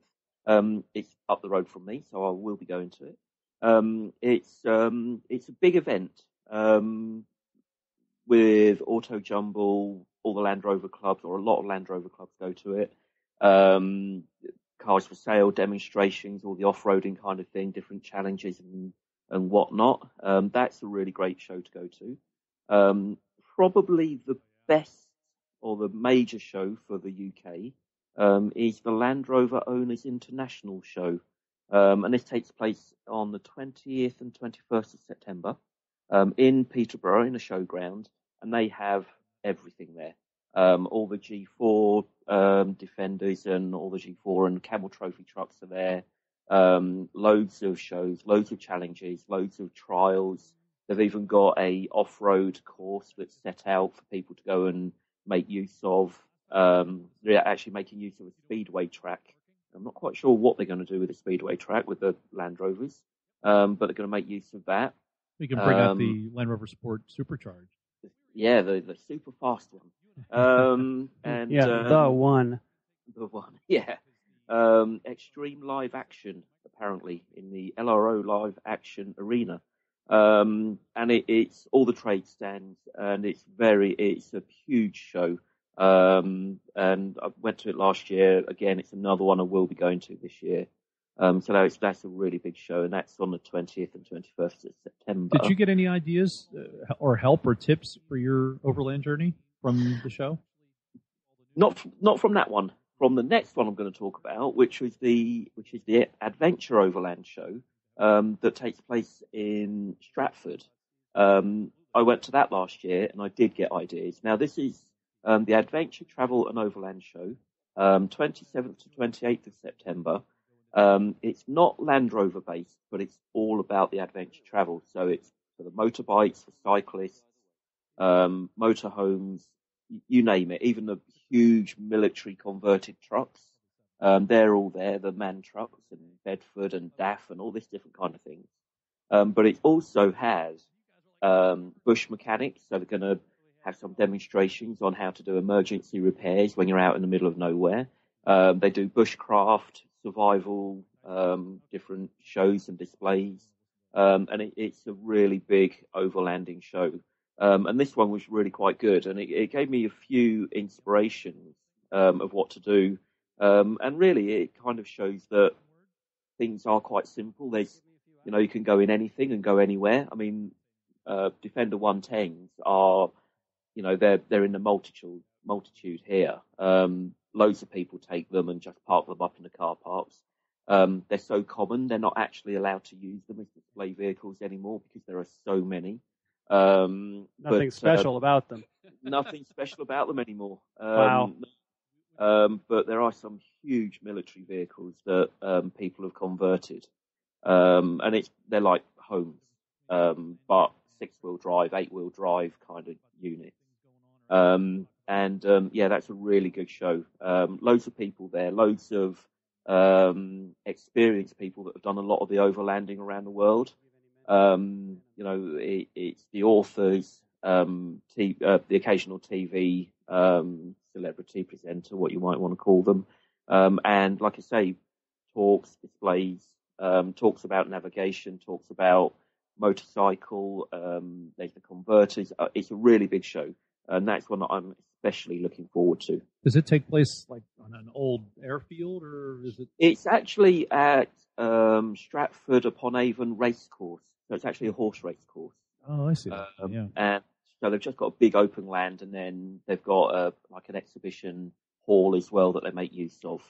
It's up the road from me, so I will be going to it. It's a big event with Auto Jumble, all the Land Rover clubs, or a lot of Land Rover clubs go to it. Cars for sale, demonstrations, all the off-roading kind of thing, different challenges and whatnot. That's a really great show to go to. Probably the best or the major show for the UK is the Land Rover Owners International Show. And this takes place on the 20th and 21st of September in Peterborough in a showground, and they have everything there. All the G4 Defenders and all the G4 and Camel Trophy trucks are there. Loads of shows, loads of challenges, loads of trials. They've even got a off-road course that's set out for people to go and make use of. They're actually making use of a speedway track. I'm not quite sure what they're going to do with the speedway track with the Land Rovers, but they're going to make use of that. We can bring out the Land Rover Sport Supercharged. Yeah, the super fast one. The one. The one, yeah. Extreme Live Action, apparently, in the LRO Live Action Arena. And it's all the trade stands, and it's a huge show. And I went to it last year. Again, it's another one I will be going to this year. So that's a really big show, and that's on the 20th and 21st of September. Did you get any ideas or help or tips for your Overland journey from the show? Not from that one. From the next one I'm going to talk about, which is the Adventure Overland show that takes place in Stratford. I went to that last year, and I did get ideas. Now this is the Adventure Travel and Overland show, 27th to 28th of September. It's not Land Rover based, but it's all about the adventure travel. So it's for the motorbikes, for cyclists, motorhomes, you name it. Even the huge military converted trucks, they're all there. The MAN trucks and Bedford and DAF and all this different kind of things. But it also has bush mechanics. So they're going to have some demonstrations on how to do emergency repairs when you're out in the middle of nowhere. They do bushcraft, survival, different shows and displays. And it's a really big overlanding show. And this one was really quite good. And it gave me a few inspirations of what to do. And really, it kind of shows that things are quite simple. You can go in anything and go anywhere. I mean, Defender 110s are, they're in the multitude here. Loads of people take them and just park them up in the car parks. They're so common, they're not actually allowed to use them as display vehicles anymore because there are so many. Nothing special about them. Nothing special about them anymore. Wow. But there are some huge military vehicles that people have converted. And they're like homes, but 6-wheel drive, 8-wheel drive kind of units. That's a really good show. Loads of people there, loads of experienced people that have done a lot of the overlanding around the world. It's the authors, the occasional TV celebrity presenter, what you might want to call them. And like I say, talks, displays, talks about navigation, talks about motorcycle, there's the converters. It's a really big show. And that's one that I'm especially looking forward to. Does it take place like on an old airfield, or is it? It's actually at Stratford upon Avon Racecourse. So it's actually a horse race course. Oh, I see. Yeah. And so they've just got a big open land, and then they've got an exhibition hall as well that they make use of.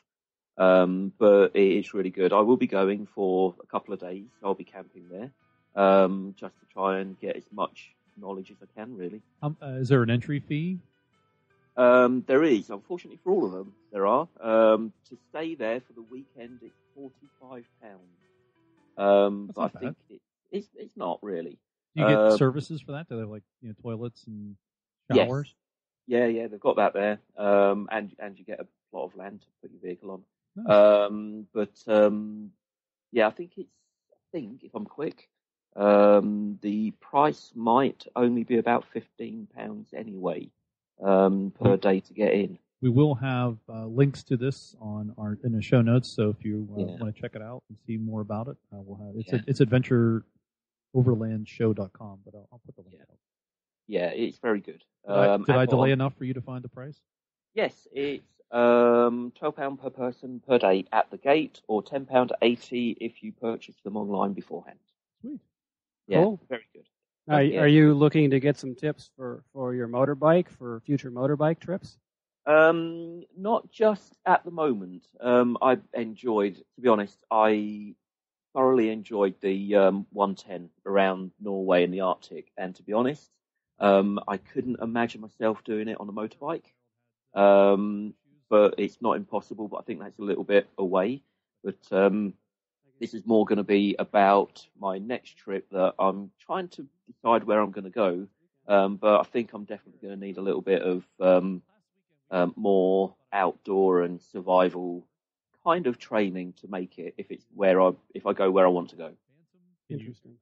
But it's really good. I will be going for a couple of days. I'll be camping there, just to try and get as much knowledge as I can, really. Is there an entry fee? There is, unfortunately for all of them, there are. To stay there for the weekend, it's £45. But I think it's not really. Do you get services for that? Do they have, like, toilets and showers? Yes. Yeah, they've got that there. And you get a plot of land to put your vehicle on. Nice. Yeah, I think if I'm quick, the price might only be about £15 anyway, per day to get in. We will have links to this in the show notes, so if you want to check it out and see more about it, we'll have it's adventureoverlandshow.com, but I'll put the link out. Yeah, it's very good. Did I delay enough for you to find the price? Yes, it's £12 per person per day at the gate, or £10.80 if you purchase them online beforehand. Sweet. Yeah, cool. Very good. Are you looking to get some tips for your motorbike, for future motorbike trips? Not just at the moment. I thoroughly enjoyed the 110 around Norway and the Arctic, and to be honest, I couldn't imagine myself doing it on a motorbike. But it's not impossible, but I think that's a little bit away. But this is more going to be about my next trip that I'm trying to decide where I'm going to go. But I think I'm definitely going to need a little bit of more outdoor and survival kind of training to make it if I go where I want to go. Interesting.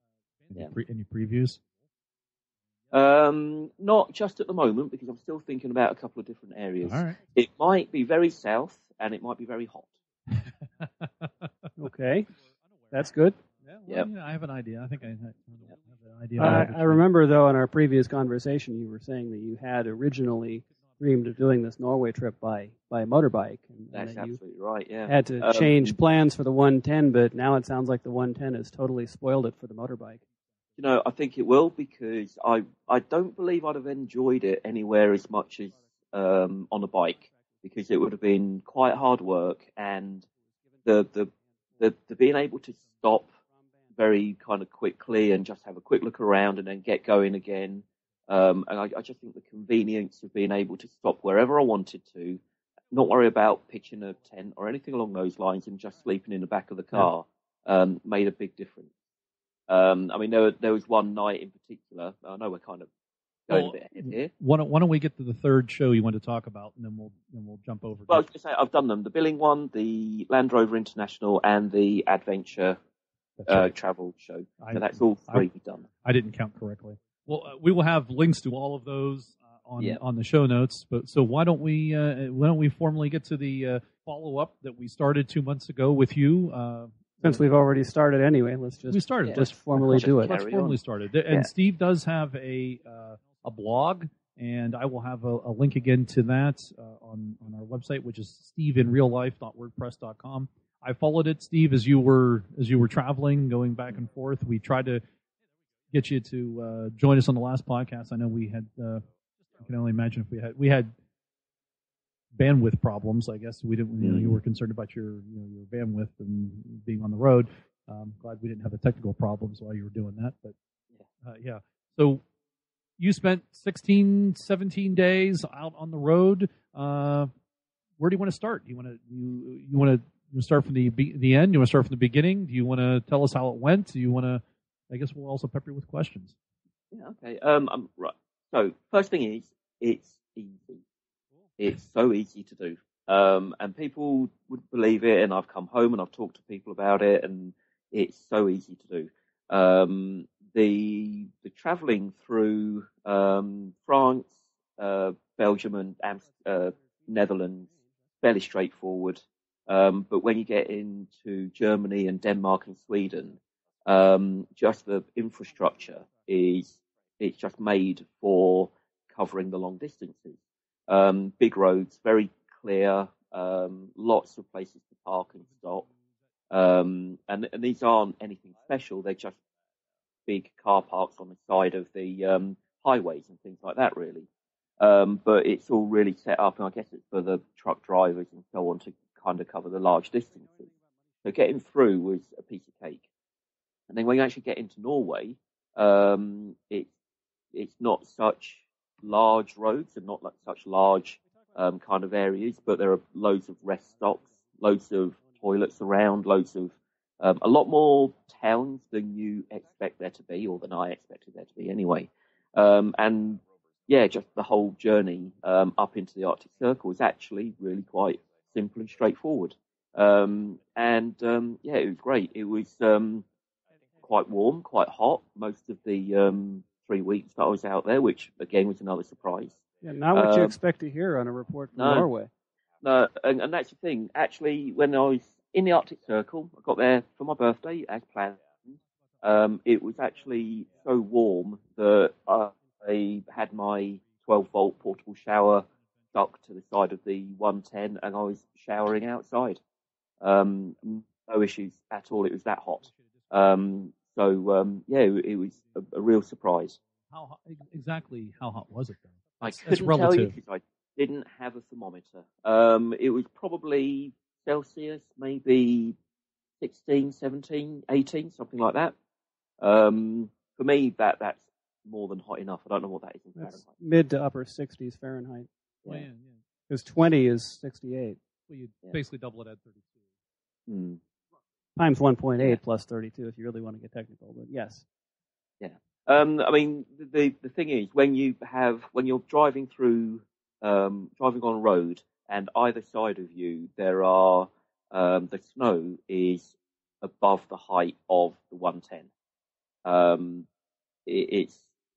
Yeah. Any previews? Not just at the moment, because I'm still thinking about a couple of different areas. All right. It might be very south, and it might be very hot. Okay, that's good. Yeah, I have an idea. I think I have an idea. I remember, though, in our previous conversation, you were saying that you had originally dreamed of doing this Norway trip by motorbike. And That's that absolutely right, yeah. Had to change plans for the 110, but now it sounds like the 110 has totally spoiled it for the motorbike. I think it will, because I don't believe I'd have enjoyed it anywhere as much as on a bike, because it would have been quite hard work, and the being able to stop very kind of quickly and just have a quick look around and then get going again. And I just think the convenience of being able to stop wherever I wanted to, not worry about pitching a tent or anything along those lines, and just sleeping in the back of the car, made a big difference. There was one night in particular. I know we're kind of going a bit ahead here. Why don't we get to the third show you want to talk about, and then we'll jump over. Well, I was going to say, I've done them: the Billing one, the Land Rover International, and the Adventure travel show. So that's all three done. I didn't count correctly. Well, we will have links to all of those on the show notes. But so why don't we formally get to the follow up that we started 2 months ago with you? Since we've already started anyway, let's just formally do it. Let's formally start it. And Steve does have a blog, and I will have a link again to that on our website, which is steveinreallife.wordpress.com. I followed it, Steve, as you were traveling, going back and forth. We tried to get you to join us on the last podcast. I know we had. I can only imagine if we had bandwidth problems. I guess we didn't. You were concerned about your bandwidth and being on the road. Glad we didn't have the technical problems while you were doing that. But yeah. So you spent 16, 17 days out on the road. Where do you want to start? You want to start from the end? You want to start from the beginning? Do you want to tell us how it went? Do you want to? I guess we'll also pepper you with questions. Yeah. Okay. Right. So first thing is, it's easy. It's so easy to do. And people wouldn't believe it, and I've come home and I've talked to people about it, and it's so easy to do. The travelling through France, Belgium, and Netherlands, fairly straightforward. But when you get into Germany and Denmark and Sweden, just the infrastructure it's just made for covering the long distances. Big roads, very clear, lots of places to park and stop. And these aren't anything special. They're just big car parks on the side of the highways and things like that, really. But it's all really set up, and I guess it's for the truck drivers and so on to kind of cover the large distances. So getting through was a piece of cake. And then when you actually get into Norway, it's not such large roads and not like such large kind of areas, but there are loads of rest stops, loads of toilets around, loads of a lot more towns than you expect there to be, or than I expected there to be anyway. And yeah, just the whole journey up into the Arctic Circle is actually really quite simple and straightforward. Yeah, it was great. It was quite warm, quite hot most of the 3 weeks that I was out there, which again was another surprise. Yeah, not what you expect to hear on a report from Norway. No, and that's the thing. Actually, when I was in the Arctic Circle, I got there for my birthday as planned. It was actually so warm that I had my 12-volt portable shower stuck to the side of the 110, and I was showering outside. No issues at all. It was that hot. Yeah, it was a real surprise. How hot was it, though? I couldn't tell you because I didn't have a thermometer. It was probably Celsius, maybe 16, 17, 18, something like that. For me, that's more than hot enough. I don't know what that is in Fahrenheit. Mid to upper 60s Fahrenheit. Yeah. Because 20 is 68. Well, you basically double it at 32. Times 1.8 plus 32 if you really want to get technical, but yes. Yeah. I mean, the thing is, when you're driving on a road, and either side of you there are the snow is above the height of the 110.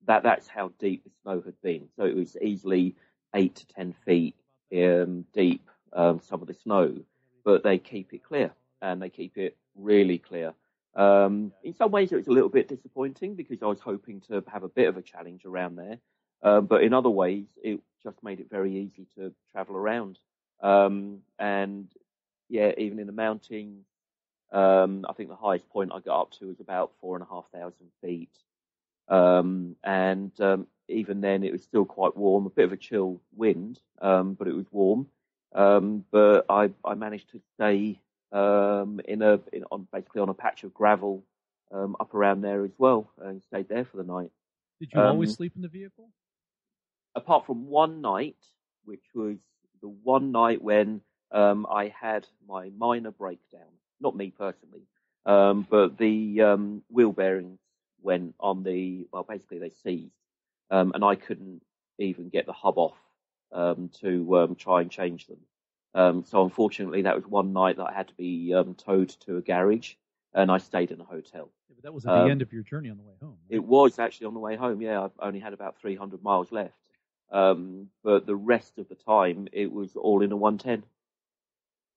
That's how deep the snow had been. So it was easily 8 to 10 feet deep, some of the snow, but they keep it clear, and they keep it really clear. In some ways, it was a little bit disappointing because I was hoping to have a bit of a challenge around there. But in other ways, it just made it very easy to travel around. And yeah, even in the mountains, I think the highest point I got up to was about 4,500 feet. Even then, it was still quite warm, a bit of a chill wind, but it was warm. But I managed to stay basically on a patch of gravel up around there as well, and stayed there for the night. Did you always sleep in the vehicle? Apart from one night, which was the one night when I had my minor breakdown. Not me personally, but the wheel bearings went on basically they seized, and I couldn't even get the hub off to try and change them. So unfortunately, that was one night that I had to be towed to a garage, and I stayed in a hotel. Yeah, but that was at the end of your journey on the way home. Right? It was actually on the way home. Yeah, I've only had about 300 miles left, but the rest of the time it was all in a 110.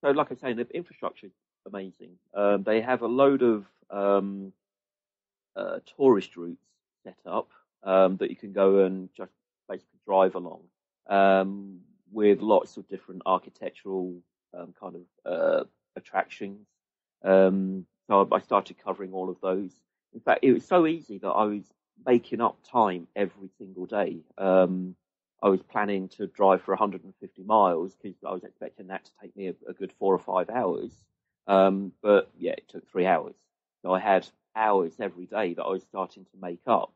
So, like I say, the infrastructure is amazing. They have a load of tourist routes set up that you can go and just basically drive along, with lots of different architectural kind of attractions. So I started covering all of those. In fact, it was so easy that I was making up time every single day. I was planning to drive for 150 miles because I was expecting that to take me a good 4 or 5 hours. But yeah, it took 3 hours. So I had hours every day that I was starting to make up.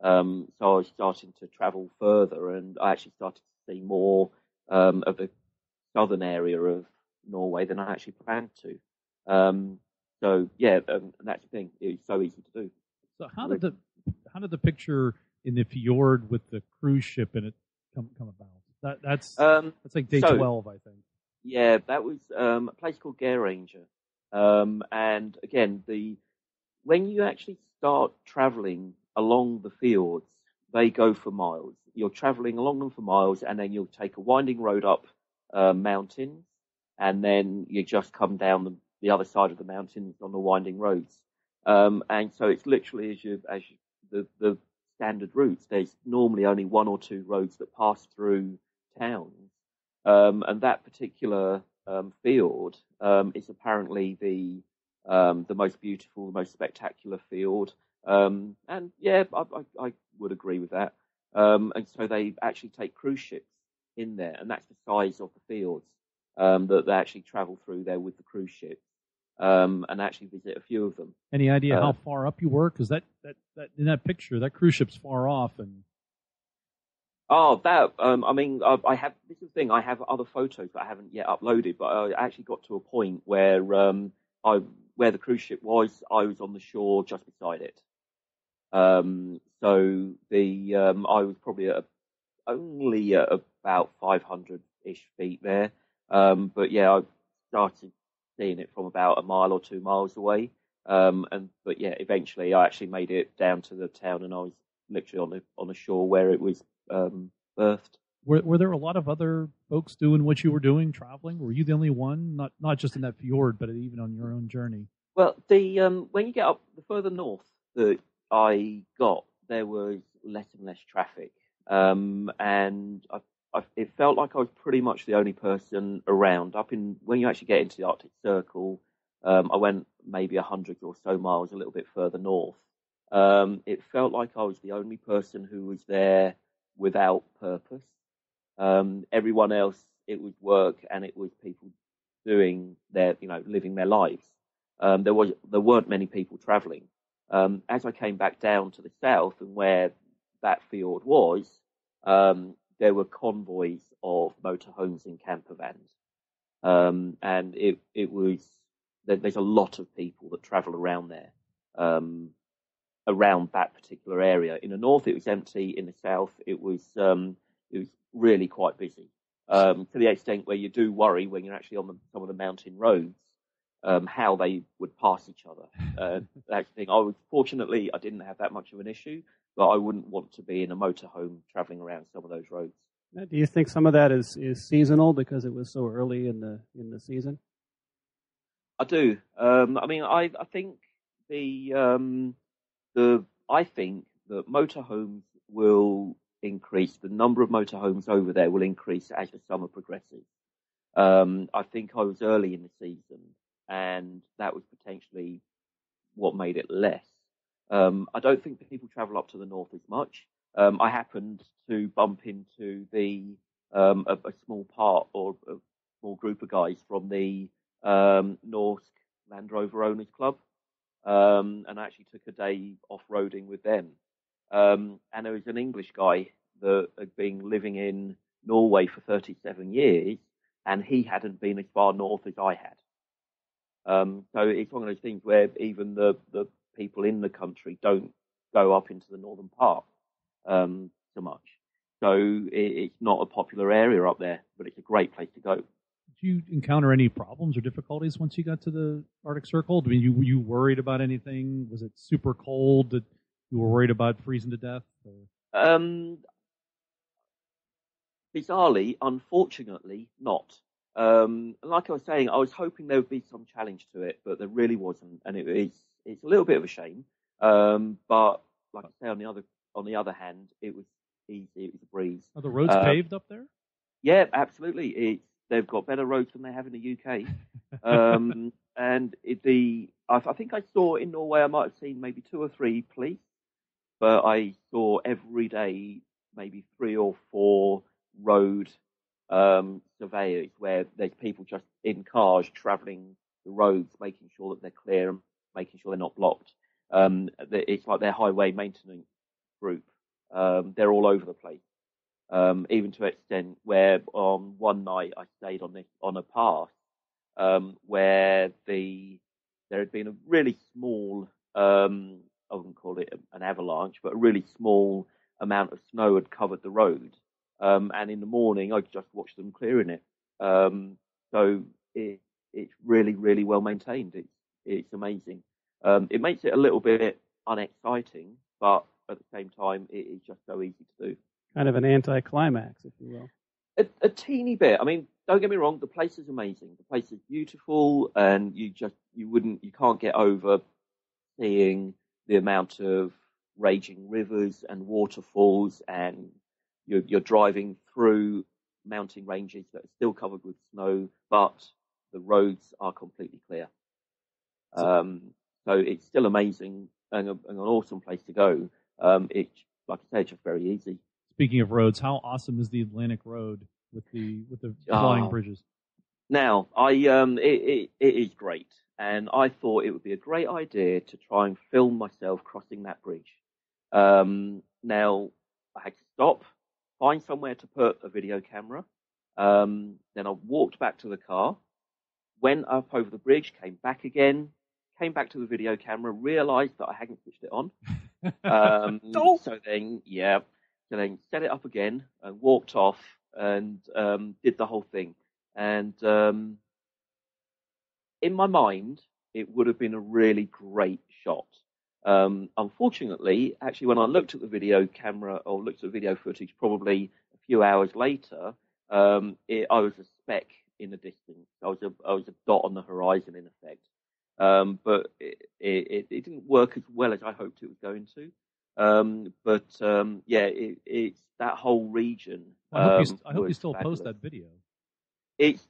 So I was starting to travel further, and I actually started to see more of the southern area of Norway than I actually planned to. So yeah, that's the thing. It was so easy to do. So how did the picture in the fjord with the cruise ship in it come about? That's like day 12, I think. Yeah, that was a place called Geiranger. And again, when you actually start traveling along the fjords, they go for miles. You're traveling along them for miles, and then you'll take a winding road up mountains, and then you just come down the other side of the mountains on the winding roads. And so it's literally the standard routes. There's normally only 1 or 2 roads that pass through towns. And that particular fjord is apparently the most beautiful, the most spectacular fjord. And yeah, I would agree with that. And so they actually take cruise ships in there, and that's the size of the fjords. that they actually travel through there with the cruise ship and actually visit a few of them. Any idea how far up you were? Because that in that picture, that cruise ship's far off. And I mean, I have, this is the thing, I have other photos that I haven't yet uploaded, but I actually got to a point where where the cruise ship was, I was on the shore just beside it. So I was probably only at about 500-ish feet there. But yeah, I started seeing it from about a mile or 2 miles away. But yeah, eventually I actually made it down to the town, and I was literally on the shore where it was birthed. Were there a lot of other folks doing what you were doing, traveling? Were you the only one? Not just in that fjord, but even on your own journey? Well, when you get up the further north that I got, there was less and less traffic, and it felt like I was pretty much the only person around. When you actually get into the Arctic Circle, I went maybe 100 or so miles a little bit further north. It felt like I was the only person who was there without purpose. Everyone else, it was work, and it was people doing living their lives. There weren't many people travelling. As I came back down to the south and where that fjord was, there were convoys of motorhomes and camper vans, and it was there's a lot of people that travel around there, around that particular area. In the north, it was empty. In the south, it was really quite busy, to the extent where you do worry when you're actually on some of the mountain roads, how they would pass each other. That's the thing. Fortunately, I didn't have that much of an issue, but I wouldn't want to be in a motorhome traveling around some of those roads. Now, do you think some of that is seasonal because it was so early in the season? I do. I mean, I think I think that motorhomes will increase. The number of motorhomes over there will increase as the summer progresses. I think I was early in the season, and that was potentially what made it less. I don't think that people travel up to the north as much. I happened to bump into a small part or a small group of guys from the Norsk Land Rover Owners Club, and I actually took a day off-roading with them. And there was an English guy that had been living in Norway for 37 years, and he hadn't been as far north as I had. So it's one of those things where even the people in the country don't go up into the northern part so much. So it's not a popular area up there, but it's a great place to go. Did you encounter any problems or difficulties once you got to the Arctic Circle? I mean, were you worried about anything? Was it super cold that you were worried about freezing to death? Bizarrely, unfortunately, not. Like I was saying, I was hoping there would be some challenge to it, but there really wasn't, and it's a little bit of a shame. But like I say, on the other hand, it was easy. It was a breeze. Are the roads paved up there? Yeah, absolutely. They've got better roads than they have in the UK. And I think I saw in Norway, I might have seen maybe 2 or 3 police, but I saw every day maybe 3 or 4 road surveyors, where there's people just in cars travelling the roads, making sure that they're clear and making sure they're not blocked. It's like their highway maintenance group. They're all over the place. Even to an extent where on one night I stayed on a pass where there had been a really small, I wouldn't call it an avalanche, but a really small amount of snow had covered the road. And in the morning I just watched them clearing it. So it's really, really well maintained. It's amazing. It makes it a little bit unexciting, but at the same time, it is just so easy to do. Kind of an anticlimax, if you will. A teeny bit. I mean, don't get me wrong. The place is amazing. The place is beautiful, and you can't get over seeing the amount of raging rivers and waterfalls, and you're driving through mountain ranges that are still covered with snow, but the roads are completely clear. So it's still amazing and an awesome place to go. It's, like I say, it's just very easy. Speaking of roads, how awesome is the Atlantic Road with the flying bridges? Now, it is great, and I thought it would be a great idea to try and film myself crossing that bridge. Now, I had to stop, find somewhere to put a video camera. Then I walked back to the car, went up over the bridge, came back again, came back to the video camera, realised that I hadn't switched it on. So then set it up again and walked off and did the whole thing. And in my mind, it would have been a really great shot. Unfortunately, actually, when I looked at the video camera or looked at the video footage, probably a few hours later, I was a speck in the distance. I was a dot on the horizon, in effect. But it didn't work as well as I hoped it was going to. It's that whole region. I hope you still post that video. It's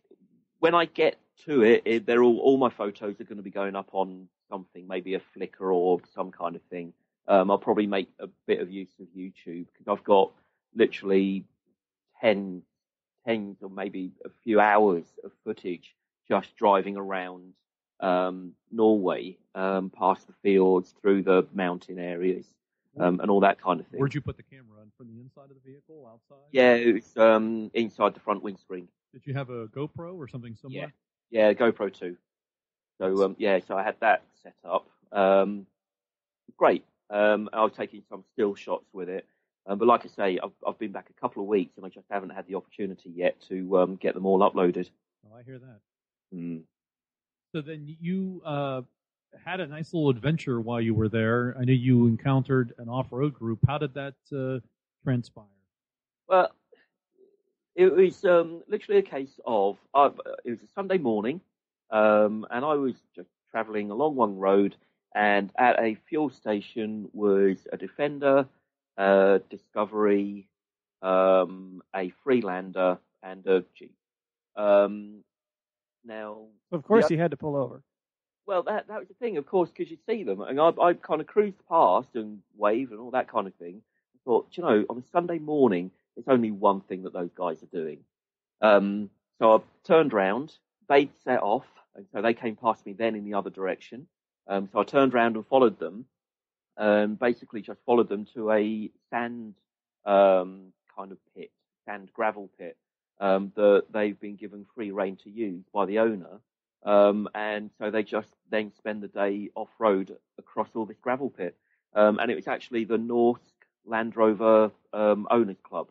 when I get to it, they're all my photos are going to be going up on something, maybe a Flickr or some kind of thing. I'll probably make a bit of use of YouTube because I've got literally tens or maybe a few hours of footage just driving around Norway, past the fields, through the mountain areas, and all that kind of thing. Where'd you put the camera on? From the inside of the vehicle, outside? Yeah, it was inside the front windscreen. Did you have a GoPro or something similar? Yeah, GoPro 2. So so I had that set up. Great. I was taking some still shots with it. But like I say, I've been back a couple of weeks and I just haven't had the opportunity yet to get them all uploaded. Oh, I hear that. Mm. So then you had a nice little adventure while you were there. I know you encountered an off-road group. How did that transpire? Well, it was literally a case of it was a Sunday morning, and I was just travelling along one road, and at a fuel station was a Defender, Discovery, a Freelander, and a Jeep. Now, of course, you had to pull over. Well, that was the thing, of course, because you see them, and I kind of cruised past and waved and all that kind of thing. I thought, on a Sunday morning, there's only one thing that those guys are doing. So I turned round, they'd set off, and so they came past me then in the other direction. So I turned round and followed them, basically just followed them to a sand kind of pit, sand gravel pit, that they've been given free rein to use by the owner. And so they just then spend the day off-road across all this gravel pit. And it was actually the Norsk Land Rover Owners Club.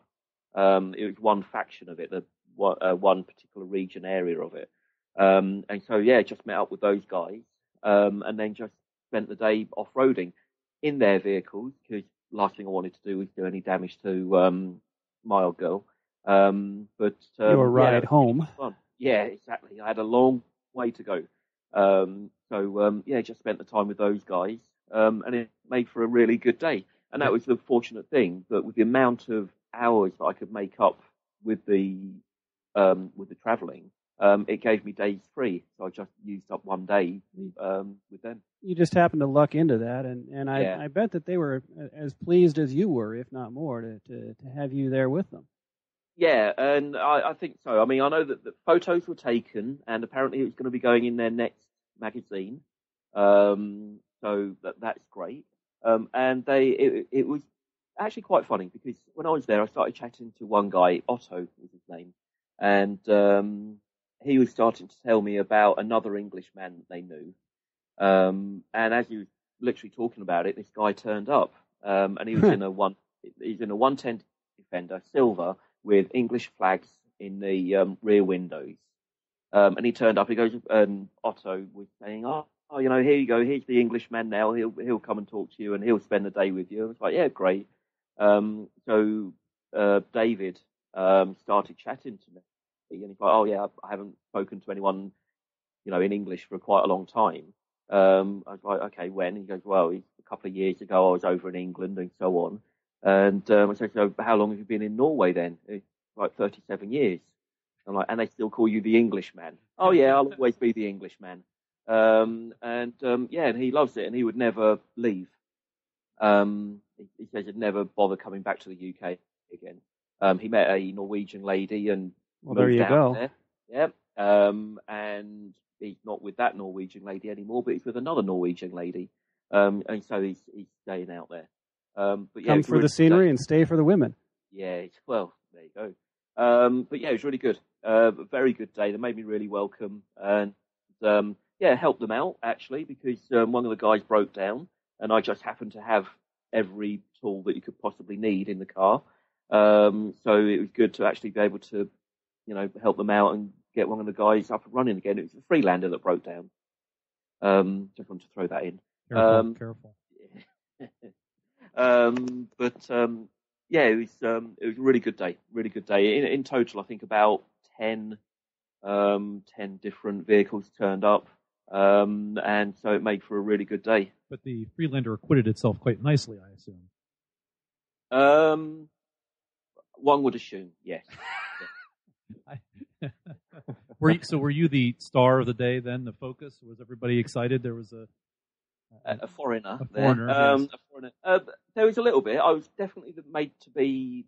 It was one faction of it, one particular region area of it. And so, just met up with those guys, and then just spent the day off-roading in their vehicles, because last thing I wanted to do was do any damage to my old girl. Your ride home. Fun. Yeah, exactly. I had a long way to go. Just spent the time with those guys, and it made for a really good day. And that was the fortunate thing, that with the amount of hours that I could make up with the travelling, it gave me days free. So I just used up one day with them. You just happened to luck into that, and I bet that they were as pleased as you were, if not more, to have you there with them. Yeah, and I think so. I mean, I know that the photos were taken, and apparently it was going to be going in their next magazine. So that's great. And it was actually quite funny, because when I was there, I started chatting to one guy, Otto was his name, and he was starting to tell me about another Englishman that they knew. And as he was literally talking about it, this guy turned up, and he was in a 110 Defender Silver with English flags in the rear windows. And he turned up. He goes, Otto was saying, here you go. Here's the Englishman now. He'll come and talk to you, and he'll spend the day with you. I was like, yeah, great. So David started chatting to me, and he's like, I haven't spoken to anyone, in English for quite a long time. I was like, okay, when? He goes, well, a couple of years ago I was over in England and so on. And I said, so how long have you been in Norway then? It's like 37 years. I'm like, and they still call you the Englishman? Oh yeah, I'll always be the Englishman. And he loves it, and he would never leave. He says he'd never bother coming back to the UK again. He met a Norwegian lady, and there you go. There. Yep. and he's not with that Norwegian lady anymore, but he's with another Norwegian lady, and so he's staying out there. But yeah, Come for the scenery and stay for the women. Yeah, well, there you go. But yeah, it was really good. A very good day. They made me really welcome, and helped them out actually because one of the guys broke down, and I just happened to have every tool that you could possibly need in the car. So it was good to actually be able to, help them out and get one of the guys up and running again. It was a Freelander that broke down. Just wanted to throw that in. Careful. Yeah, it was a really good day. Really good day. In total, I think about 10 different vehicles turned up, and so it made for a really good day. But the Freelander acquitted itself quite nicely, I assume. One would assume, yes. Were you the star of the day then? The focus? Was everybody excited? There was a foreigner. A foreigner. Yes. A foreigner. There was a little bit. I was definitely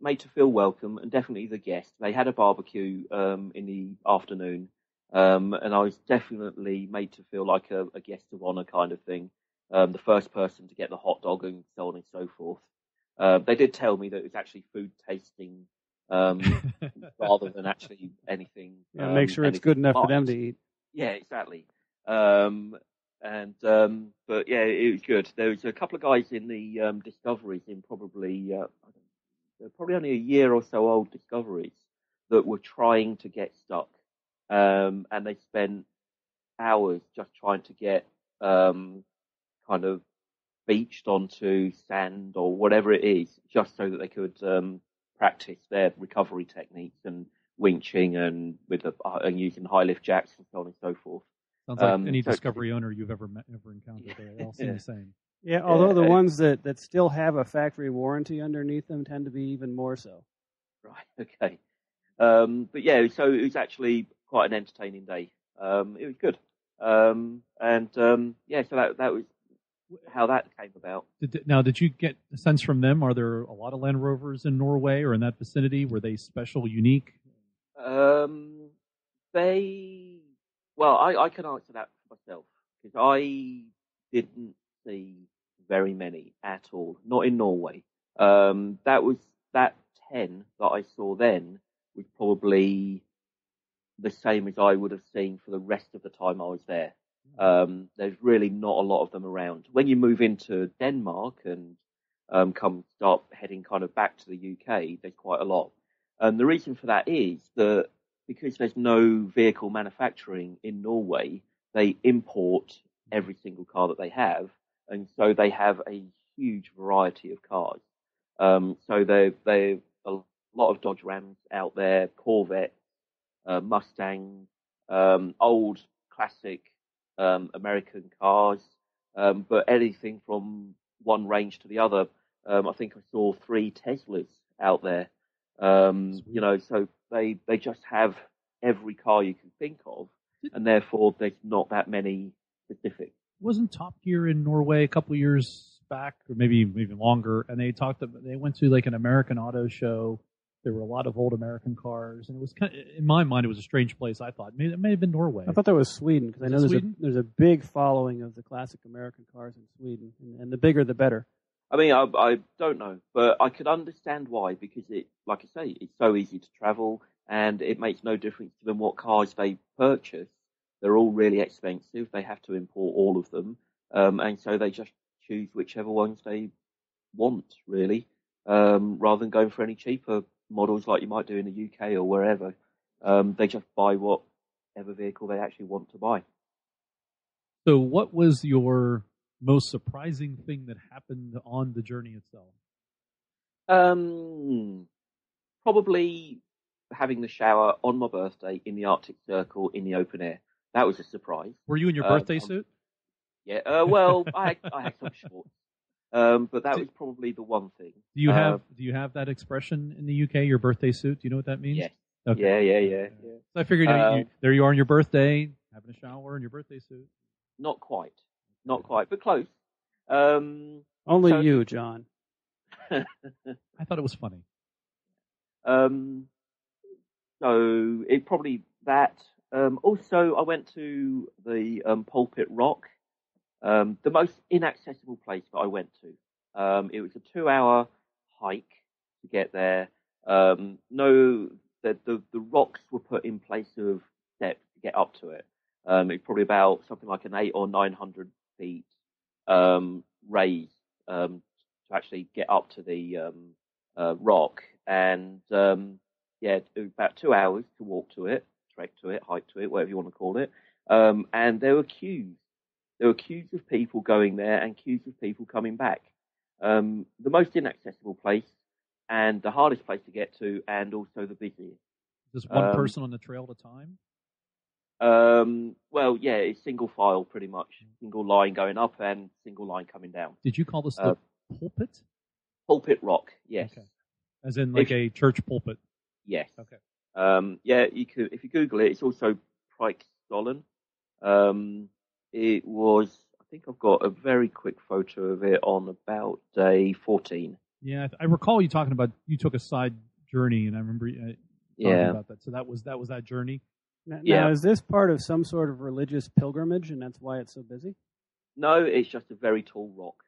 made to feel welcome, and definitely the guest. They had a barbecue in the afternoon, and I was definitely made to feel like a guest of honor kind of thing. The first person to get the hot dog and so on and so forth. They did tell me that it was actually food tasting rather than actually anything. Yeah, make sure it's good enough for them to eat. Yeah, exactly. But yeah, it was good. There was a couple of guys in the Discoveries in probably only a year or so old Discoveries that were trying to get stuck, and they spent hours just trying to get kind of beached onto sand or whatever it is, just so that they could practice their recovery techniques and winching and and using high lift jacks and so on and so forth. Sounds like any Discovery owner you've ever encountered. They all seem the same. Yeah, although the ones that still have a factory warranty underneath them tend to be even more so. Right. Okay. But yeah, so it was actually quite an entertaining day. It was good. So that was how that came about. Did you get a sense from them? Are there a lot of Land Rovers in Norway or in that vicinity? Were they special, unique? I can answer that for myself because I didn't see very many at all, not in Norway. That 10 that I saw then was probably the same as I would have seen for the rest of the time I was there. There's really not a lot of them around. When you move into Denmark and start heading kind of back to the UK, there's quite a lot. And the reason for that is that because there's no vehicle manufacturing in Norway, they import every single car that they have, and so they have a huge variety of cars. So they've a lot of Dodge Rams out there, Corvettes, Mustangs, old classic American cars, but anything from one range to the other. I think I saw 3 Teslas out there. So they just have every car you can think of, and therefore there's not that many specific. Wasn't Top Gear in Norway a couple of years back, or maybe even longer? And they went to like an American auto show. There were a lot of old American cars, and it was kind of, in my mind, it was a strange place. I thought it may have been Norway. I thought that was Sweden because I know there's a big following of the classic American cars in Sweden, and the bigger the better. I mean, I don't know, but I could understand why, because like I say, it's so easy to travel, and it makes no difference to them what cars they purchase. They're all really expensive. They have to import all of them, and so they just choose whichever ones they want, really, rather than going for any cheaper models like you might do in the UK or wherever. They just buy whatever vehicle they actually want to buy. So what was your most surprising thing that happened on the journey itself? Probably having the shower on my birthday in the Arctic Circle in the open air. That was a surprise. Were you in your birthday suit? Yeah. Well, I had some shorts. But that was probably the one thing. Do you have that expression in the UK? Your birthday suit? Do you know what that means? Yes. Okay. Yeah. So I figured there you are on your birthday, having a shower in your birthday suit. Not quite, but close. Only you, John. I thought it was funny. So it probably that, Also, I went to the Pulpit Rock, the most inaccessible place that I went to. It was a 2-hour hike to get there. No, the rocks were put in place of steps to get up to it. It's probably about something like an 800 or 900 feet raise to actually get up to the rock, and it was about 2 hours to walk to it, trek to it, hike to it, whatever you want to call it. And there were queues. There were queues of people going there and queues of people coming back. The most inaccessible place and the hardest place to get to, and also the busiest. Just one person on the trail at a time? Well, yeah, it's single file pretty much. Single line going up and single line coming down. Did you call this the pulpit? Pulpit Rock, yes. Okay. As in like a church pulpit? Yes. Okay. Yeah, you could, if you Google it, it's also Prix. It was, I think I've got a very quick photo of it on about day 14. Yeah, I recall you talking about, you took a side journey, and I remember talking about that. So that was that journey? Now, is this part of some sort of religious pilgrimage, and that's why it's so busy? No, it's just a very tall rock.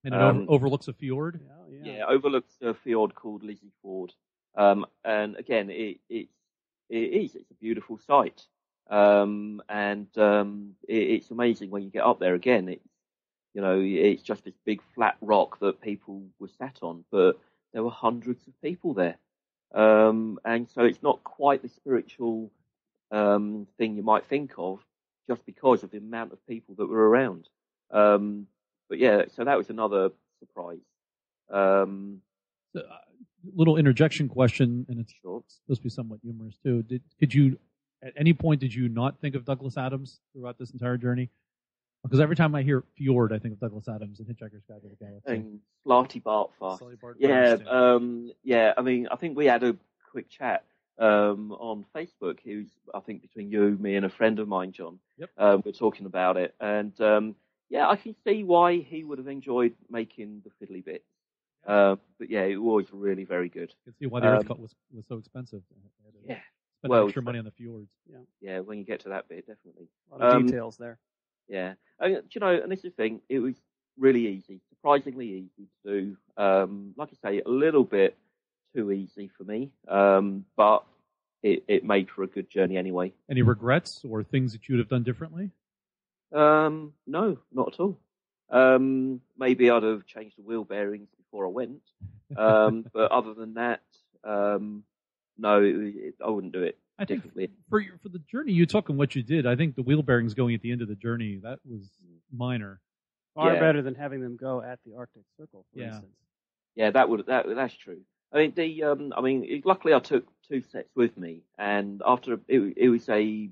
And it overlooks a fjord? Yeah, overlooks a fjord called Lizzie Ford. And again, it's a beautiful sight. It's amazing when you get up there again. It's just this big flat rock that people were sat on, but there were hundreds of people there. And so it's not quite the spiritual thing you might think of, just because of the amount of people that were around. But yeah, so that was another surprise. Little interjection question, and it's supposed to be somewhat humorous too. At any point, did you not think of Douglas Adams throughout this entire journey? Because every time I hear fjord, I think of Douglas Adams and Hitchhiker's Guide to the Galaxy. And Slarty Bartfast. Yeah. I mean, I think we had a quick chat on Facebook. It was, I think, between you, me, and a friend of mine, John. Yep. We're talking about it, and I can see why he would have enjoyed making the fiddly bits. But yeah, it was really very good. You can see why the Earth was so expensive. Yeah. Spend extra money on the fjords. Yeah, when you get to that bit, definitely. A lot of details there. Yeah. And this is the thing, it was really easy, surprisingly easy to do. Like I say, a little bit too easy for me, but it made for a good journey anyway. Any regrets or things that you'd have done differently? No, not at all. Maybe I'd have changed the wheel bearings before I went. But other than that, no, I wouldn't do it differently. For the journey you took and what you did, I think the wheel bearings going at the end of the journey, that was minor. Far better than having them go at the Arctic Circle, for instance. Yeah, that's true. I mean, luckily I took 2 sets with me, and after it was a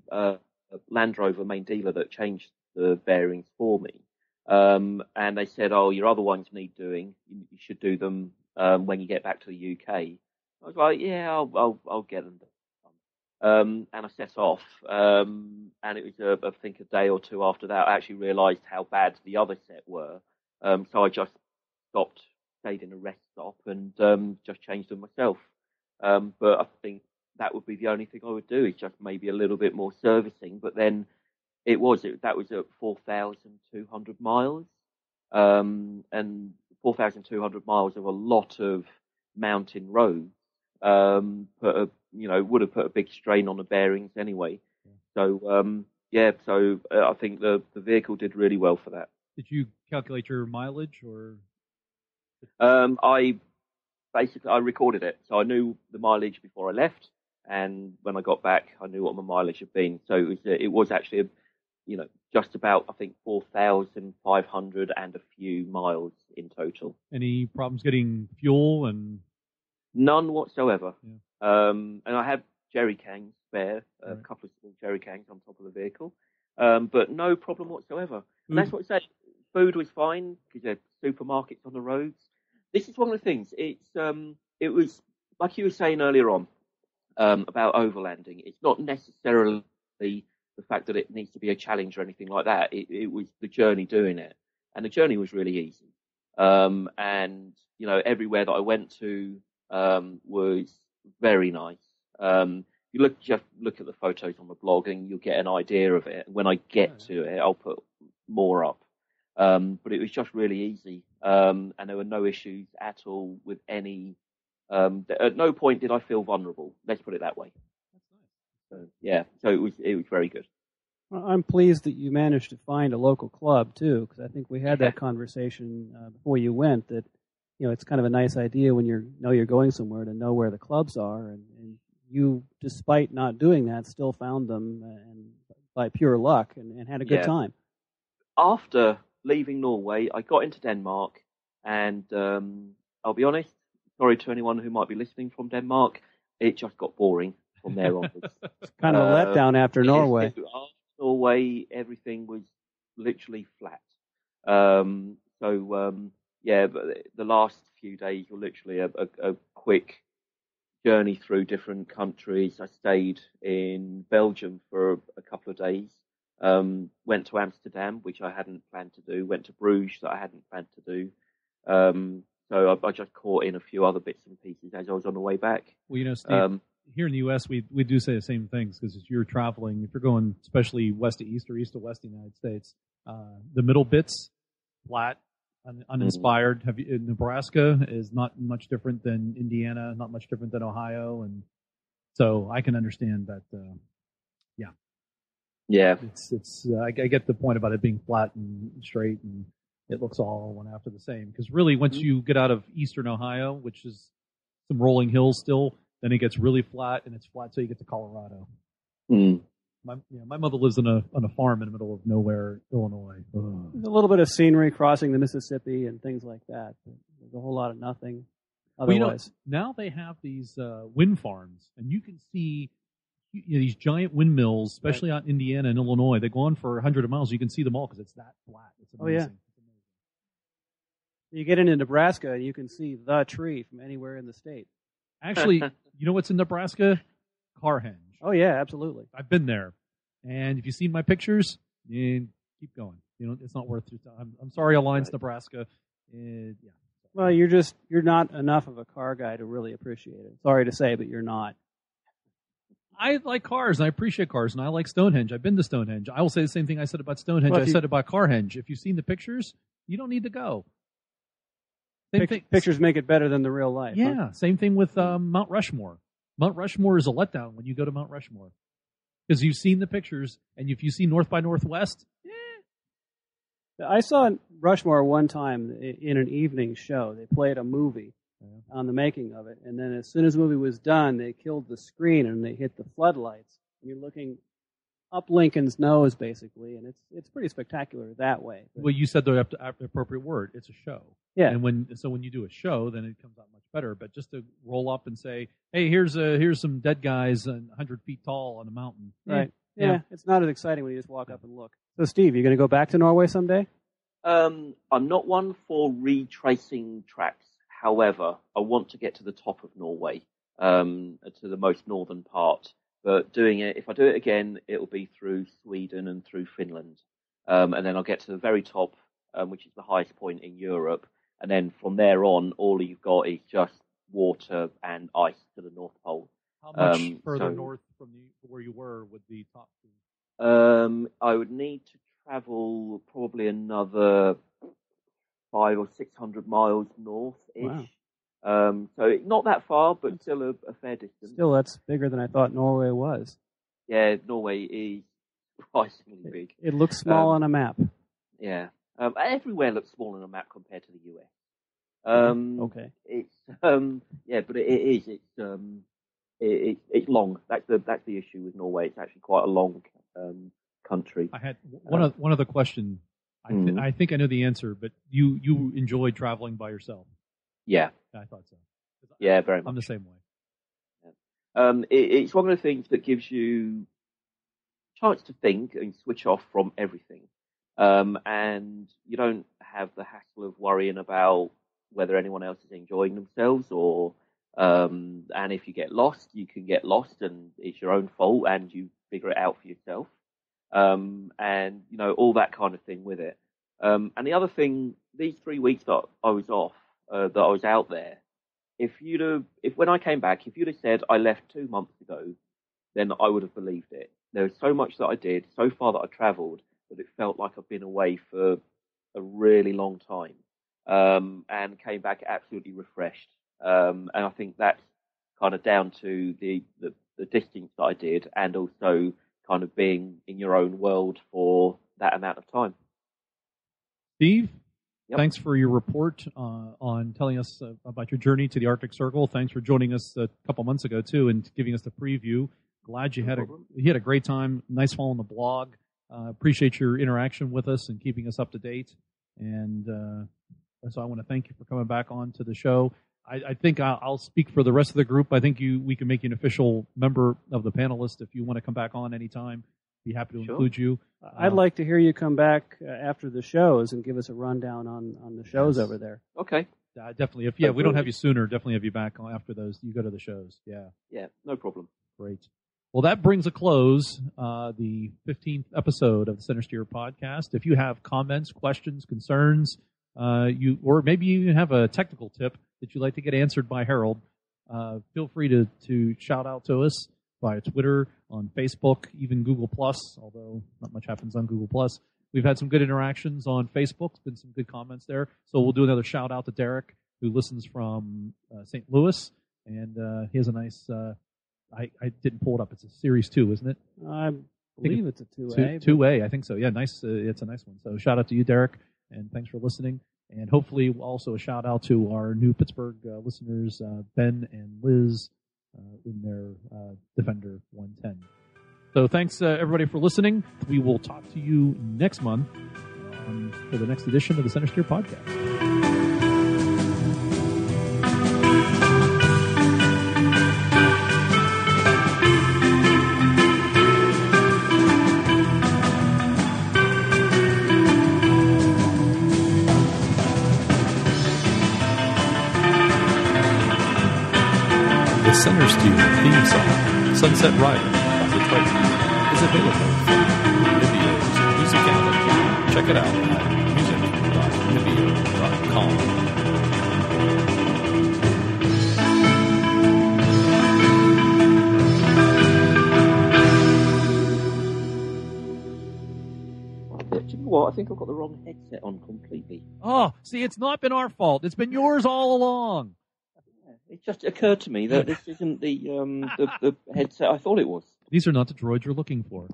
Land Rover main dealer that changed the bearings for me. And they said, "Oh, your other ones need doing. You should do them when you get back to the UK." I was like, "Yeah, I'll get them done." And I set off, and it was I think a day or two after that I actually realised how bad the other set were. So I just stayed in a rest stop, and just changed them myself. But I think that would be the only thing I would do, is just maybe a little bit more servicing. But then that was at 4,200 miles, and 4,200 miles of a lot of mountain roads. Would have put a big strain on the bearings anyway. So I think the vehicle did really well for that. Did you calculate your mileage, or? I recorded it, so I knew the mileage before I left, and when I got back, I knew what my mileage had been. So it was actually, just about, I think, 4,500 and a few miles in total. Any problems getting fuel? And none whatsoever. Yeah. And I had jerry cans spare, a couple of small jerry cans on top of the vehicle, but no problem whatsoever. And that's what I said. Food was fine because there are supermarkets on the roads. This is one of the things. It was like you were saying earlier on about overlanding. It's not necessarily the fact that it needs to be a challenge or anything like that. It was the journey doing it, and the journey was really easy. And everywhere that I went to was very nice. You you just look at the photos on the blog and you'll get an idea of it. When I get to it, I'll put more up. But it was just really easy, and there were no issues at all with any. At no point did I feel vulnerable. Let's put it that way. That's nice. So it was very good. Well, I'm pleased that you managed to find a local club too, because I think we had that conversation before you went. That it's kind of a nice idea when you're going somewhere to know where the clubs are, and you, despite not doing that, still found them and by pure luck and had a good time. After leaving Norway, I got into Denmark, and I'll be honest, sorry to anyone who might be listening from Denmark, it just got boring from there onwards. It's kind of a letdown after Norway. After Norway, everything was literally flat. But the last few days were literally a quick journey through different countries. I stayed in Belgium for a couple of days. Went to Amsterdam, which I hadn't planned to do. Went to Bruges, that I hadn't planned to do. So I just caught in a few other bits and pieces as I was on the way back. Well, Steve, here in the U.S., we do say the same things, because as you're traveling, if you're going especially west to east or east to west of the United States, the middle bits, flat, uninspired. Nebraska is not much different than Indiana, not much different than Ohio, and so I can understand that. I get the point about it being flat and straight, and it looks all one after the same. Because really, once you get out of eastern Ohio, which is some rolling hills still, then it gets really flat, and it's flat so you get to Colorado. My mother lives on a farm in the middle of nowhere, Illinois. There's a little bit of scenery crossing the Mississippi and things like that. But there's a whole lot of nothing otherwise. Now they have these wind farms, and you can see these giant windmills, especially out in Indiana and Illinois. They go on for 100 miles. You can see them all because it's that flat. It's amazing. Oh, yeah. It's amazing. You get into Nebraska, and you can see the tree from anywhere in the state. Actually, you know what's in Nebraska? Carhenge. Oh, yeah, absolutely. I've been there. And if you see my pictures, keep going. It's not worth your time. I'm sorry, Alliance, Nebraska. Well, you're not enough of a car guy to really appreciate it. Sorry to say, but you're not. I like cars, and I appreciate cars, and I like Stonehenge. I've been to Stonehenge. I will say the same thing I said about Stonehenge. I said about Carhenge. If you've seen the pictures, you don't need to go. Pictures make it better than the real life. Yeah, huh? Same thing with Mount Rushmore. Mount Rushmore is a letdown when you go to Mount Rushmore, because you've seen the pictures, and if you see North by Northwest, I saw Rushmore one time in an evening show. They played a movie on the making of it, and then as soon as the movie was done, they killed the screen and they hit the floodlights. And you're looking up Lincoln's nose, basically, and it's pretty spectacular that way. But, well, you said the appropriate word. It's a show. Yeah. And when you do a show, then it comes out much better. But just to roll up and say, hey, here's some dead guys 100 feet tall on a mountain. Right. Yeah. It's not as exciting when you just walk up and look. So, Steve, you going to go back to Norway someday? I'm not one for retracing tracks. However, I want to get to the top of Norway, to the most northern part. But if I do it again, it will be through Sweden and through Finland. And then I'll get to the very top, which is the highest point in Europe. And then from there on, all you've got is just water and ice to the North Pole. How much further north from where you were would the top be? I would need to travel probably another 500 or 600 miles north-ish. Wow. So not that far, but still a fair distance. Still, that's bigger than I thought Norway was. Yeah, Norway is surprisingly big. It looks small on a map. Yeah. Everywhere looks small on a map compared to the US. Okay. It's but it is. It's long. That's the issue with Norway. It's actually quite a long country. I had one other question. I think I know the answer, but you enjoyed traveling by yourself. Yeah. I thought so. Yeah, very much. I'm the same way. Yeah. It's one of the things that gives you a chance to think and switch off from everything. And you don't have the hassle of worrying about whether anyone else is enjoying themselves or, and if you get lost, you can get lost and it's your own fault and you figure it out for yourself. And, all that kind of thing with it. And the other thing, these 3 weeks that I was off, that I was out there, if when I came back, if you'd have said I left 2 months ago, then I would have believed it. There was so much that I did, so far that I travelled, that it felt like I've been away for a really long time, and came back absolutely refreshed. And I think that's kind of down to the distance that I did, and also kind of being in your own world for that amount of time. Steve, Yep. Thanks for your report on telling us about your journey to the Arctic Circle. Thanks for joining us a couple months ago, too, and giving us the preview. Glad you had a great time. Nice following the blog. Appreciate your interaction with us and keeping us up to date. And so I want to thank you for coming back on to the show. I think I'll speak for the rest of the group. I think we can make you an official member of the panelists if you want to come back on anytime. Be happy to include you. I'd like to hear you come back after the shows and give us a rundown on the shows over there. Okay. Definitely. If we don't have you sooner, definitely have you back after those. You go to the shows. Yeah. Yeah, no problem. Great. Well, that brings a close the 15th episode of the Centresteer podcast. If you have comments, questions, concerns, or maybe you even have a technical tip that you'd like to get answered by Harold, feel free to shout out to us via Twitter, on Facebook, even Google+, although not much happens on Google+. We've had some good interactions on Facebook. There's been some good comments there. So we'll do another shout out to Derek, who listens from St. Louis, and he has a nice... I didn't pull it up. It's a Series 2, isn't it? I believe it's a 2A. 2A, I think so. Yeah, nice. It's a nice one. So shout out to you, Derek, and thanks for listening. And hopefully also a shout out to our new Pittsburgh listeners, Ben and Liz, in their Defender 110. So thanks, everybody, for listening. We will talk to you next month for the next edition of the Centresteer podcast. The Centresteer theme song, Sunset Rider by the Prix, is available from Nibio's Music Gallery. Check it out at music.nibio.com. Do you know what? I think I've got the wrong headset on completely. Oh, see, it's not been our fault. It's been yours all along. It just occurred to me that this isn't the headset I thought it was. These are not the droids you're looking for.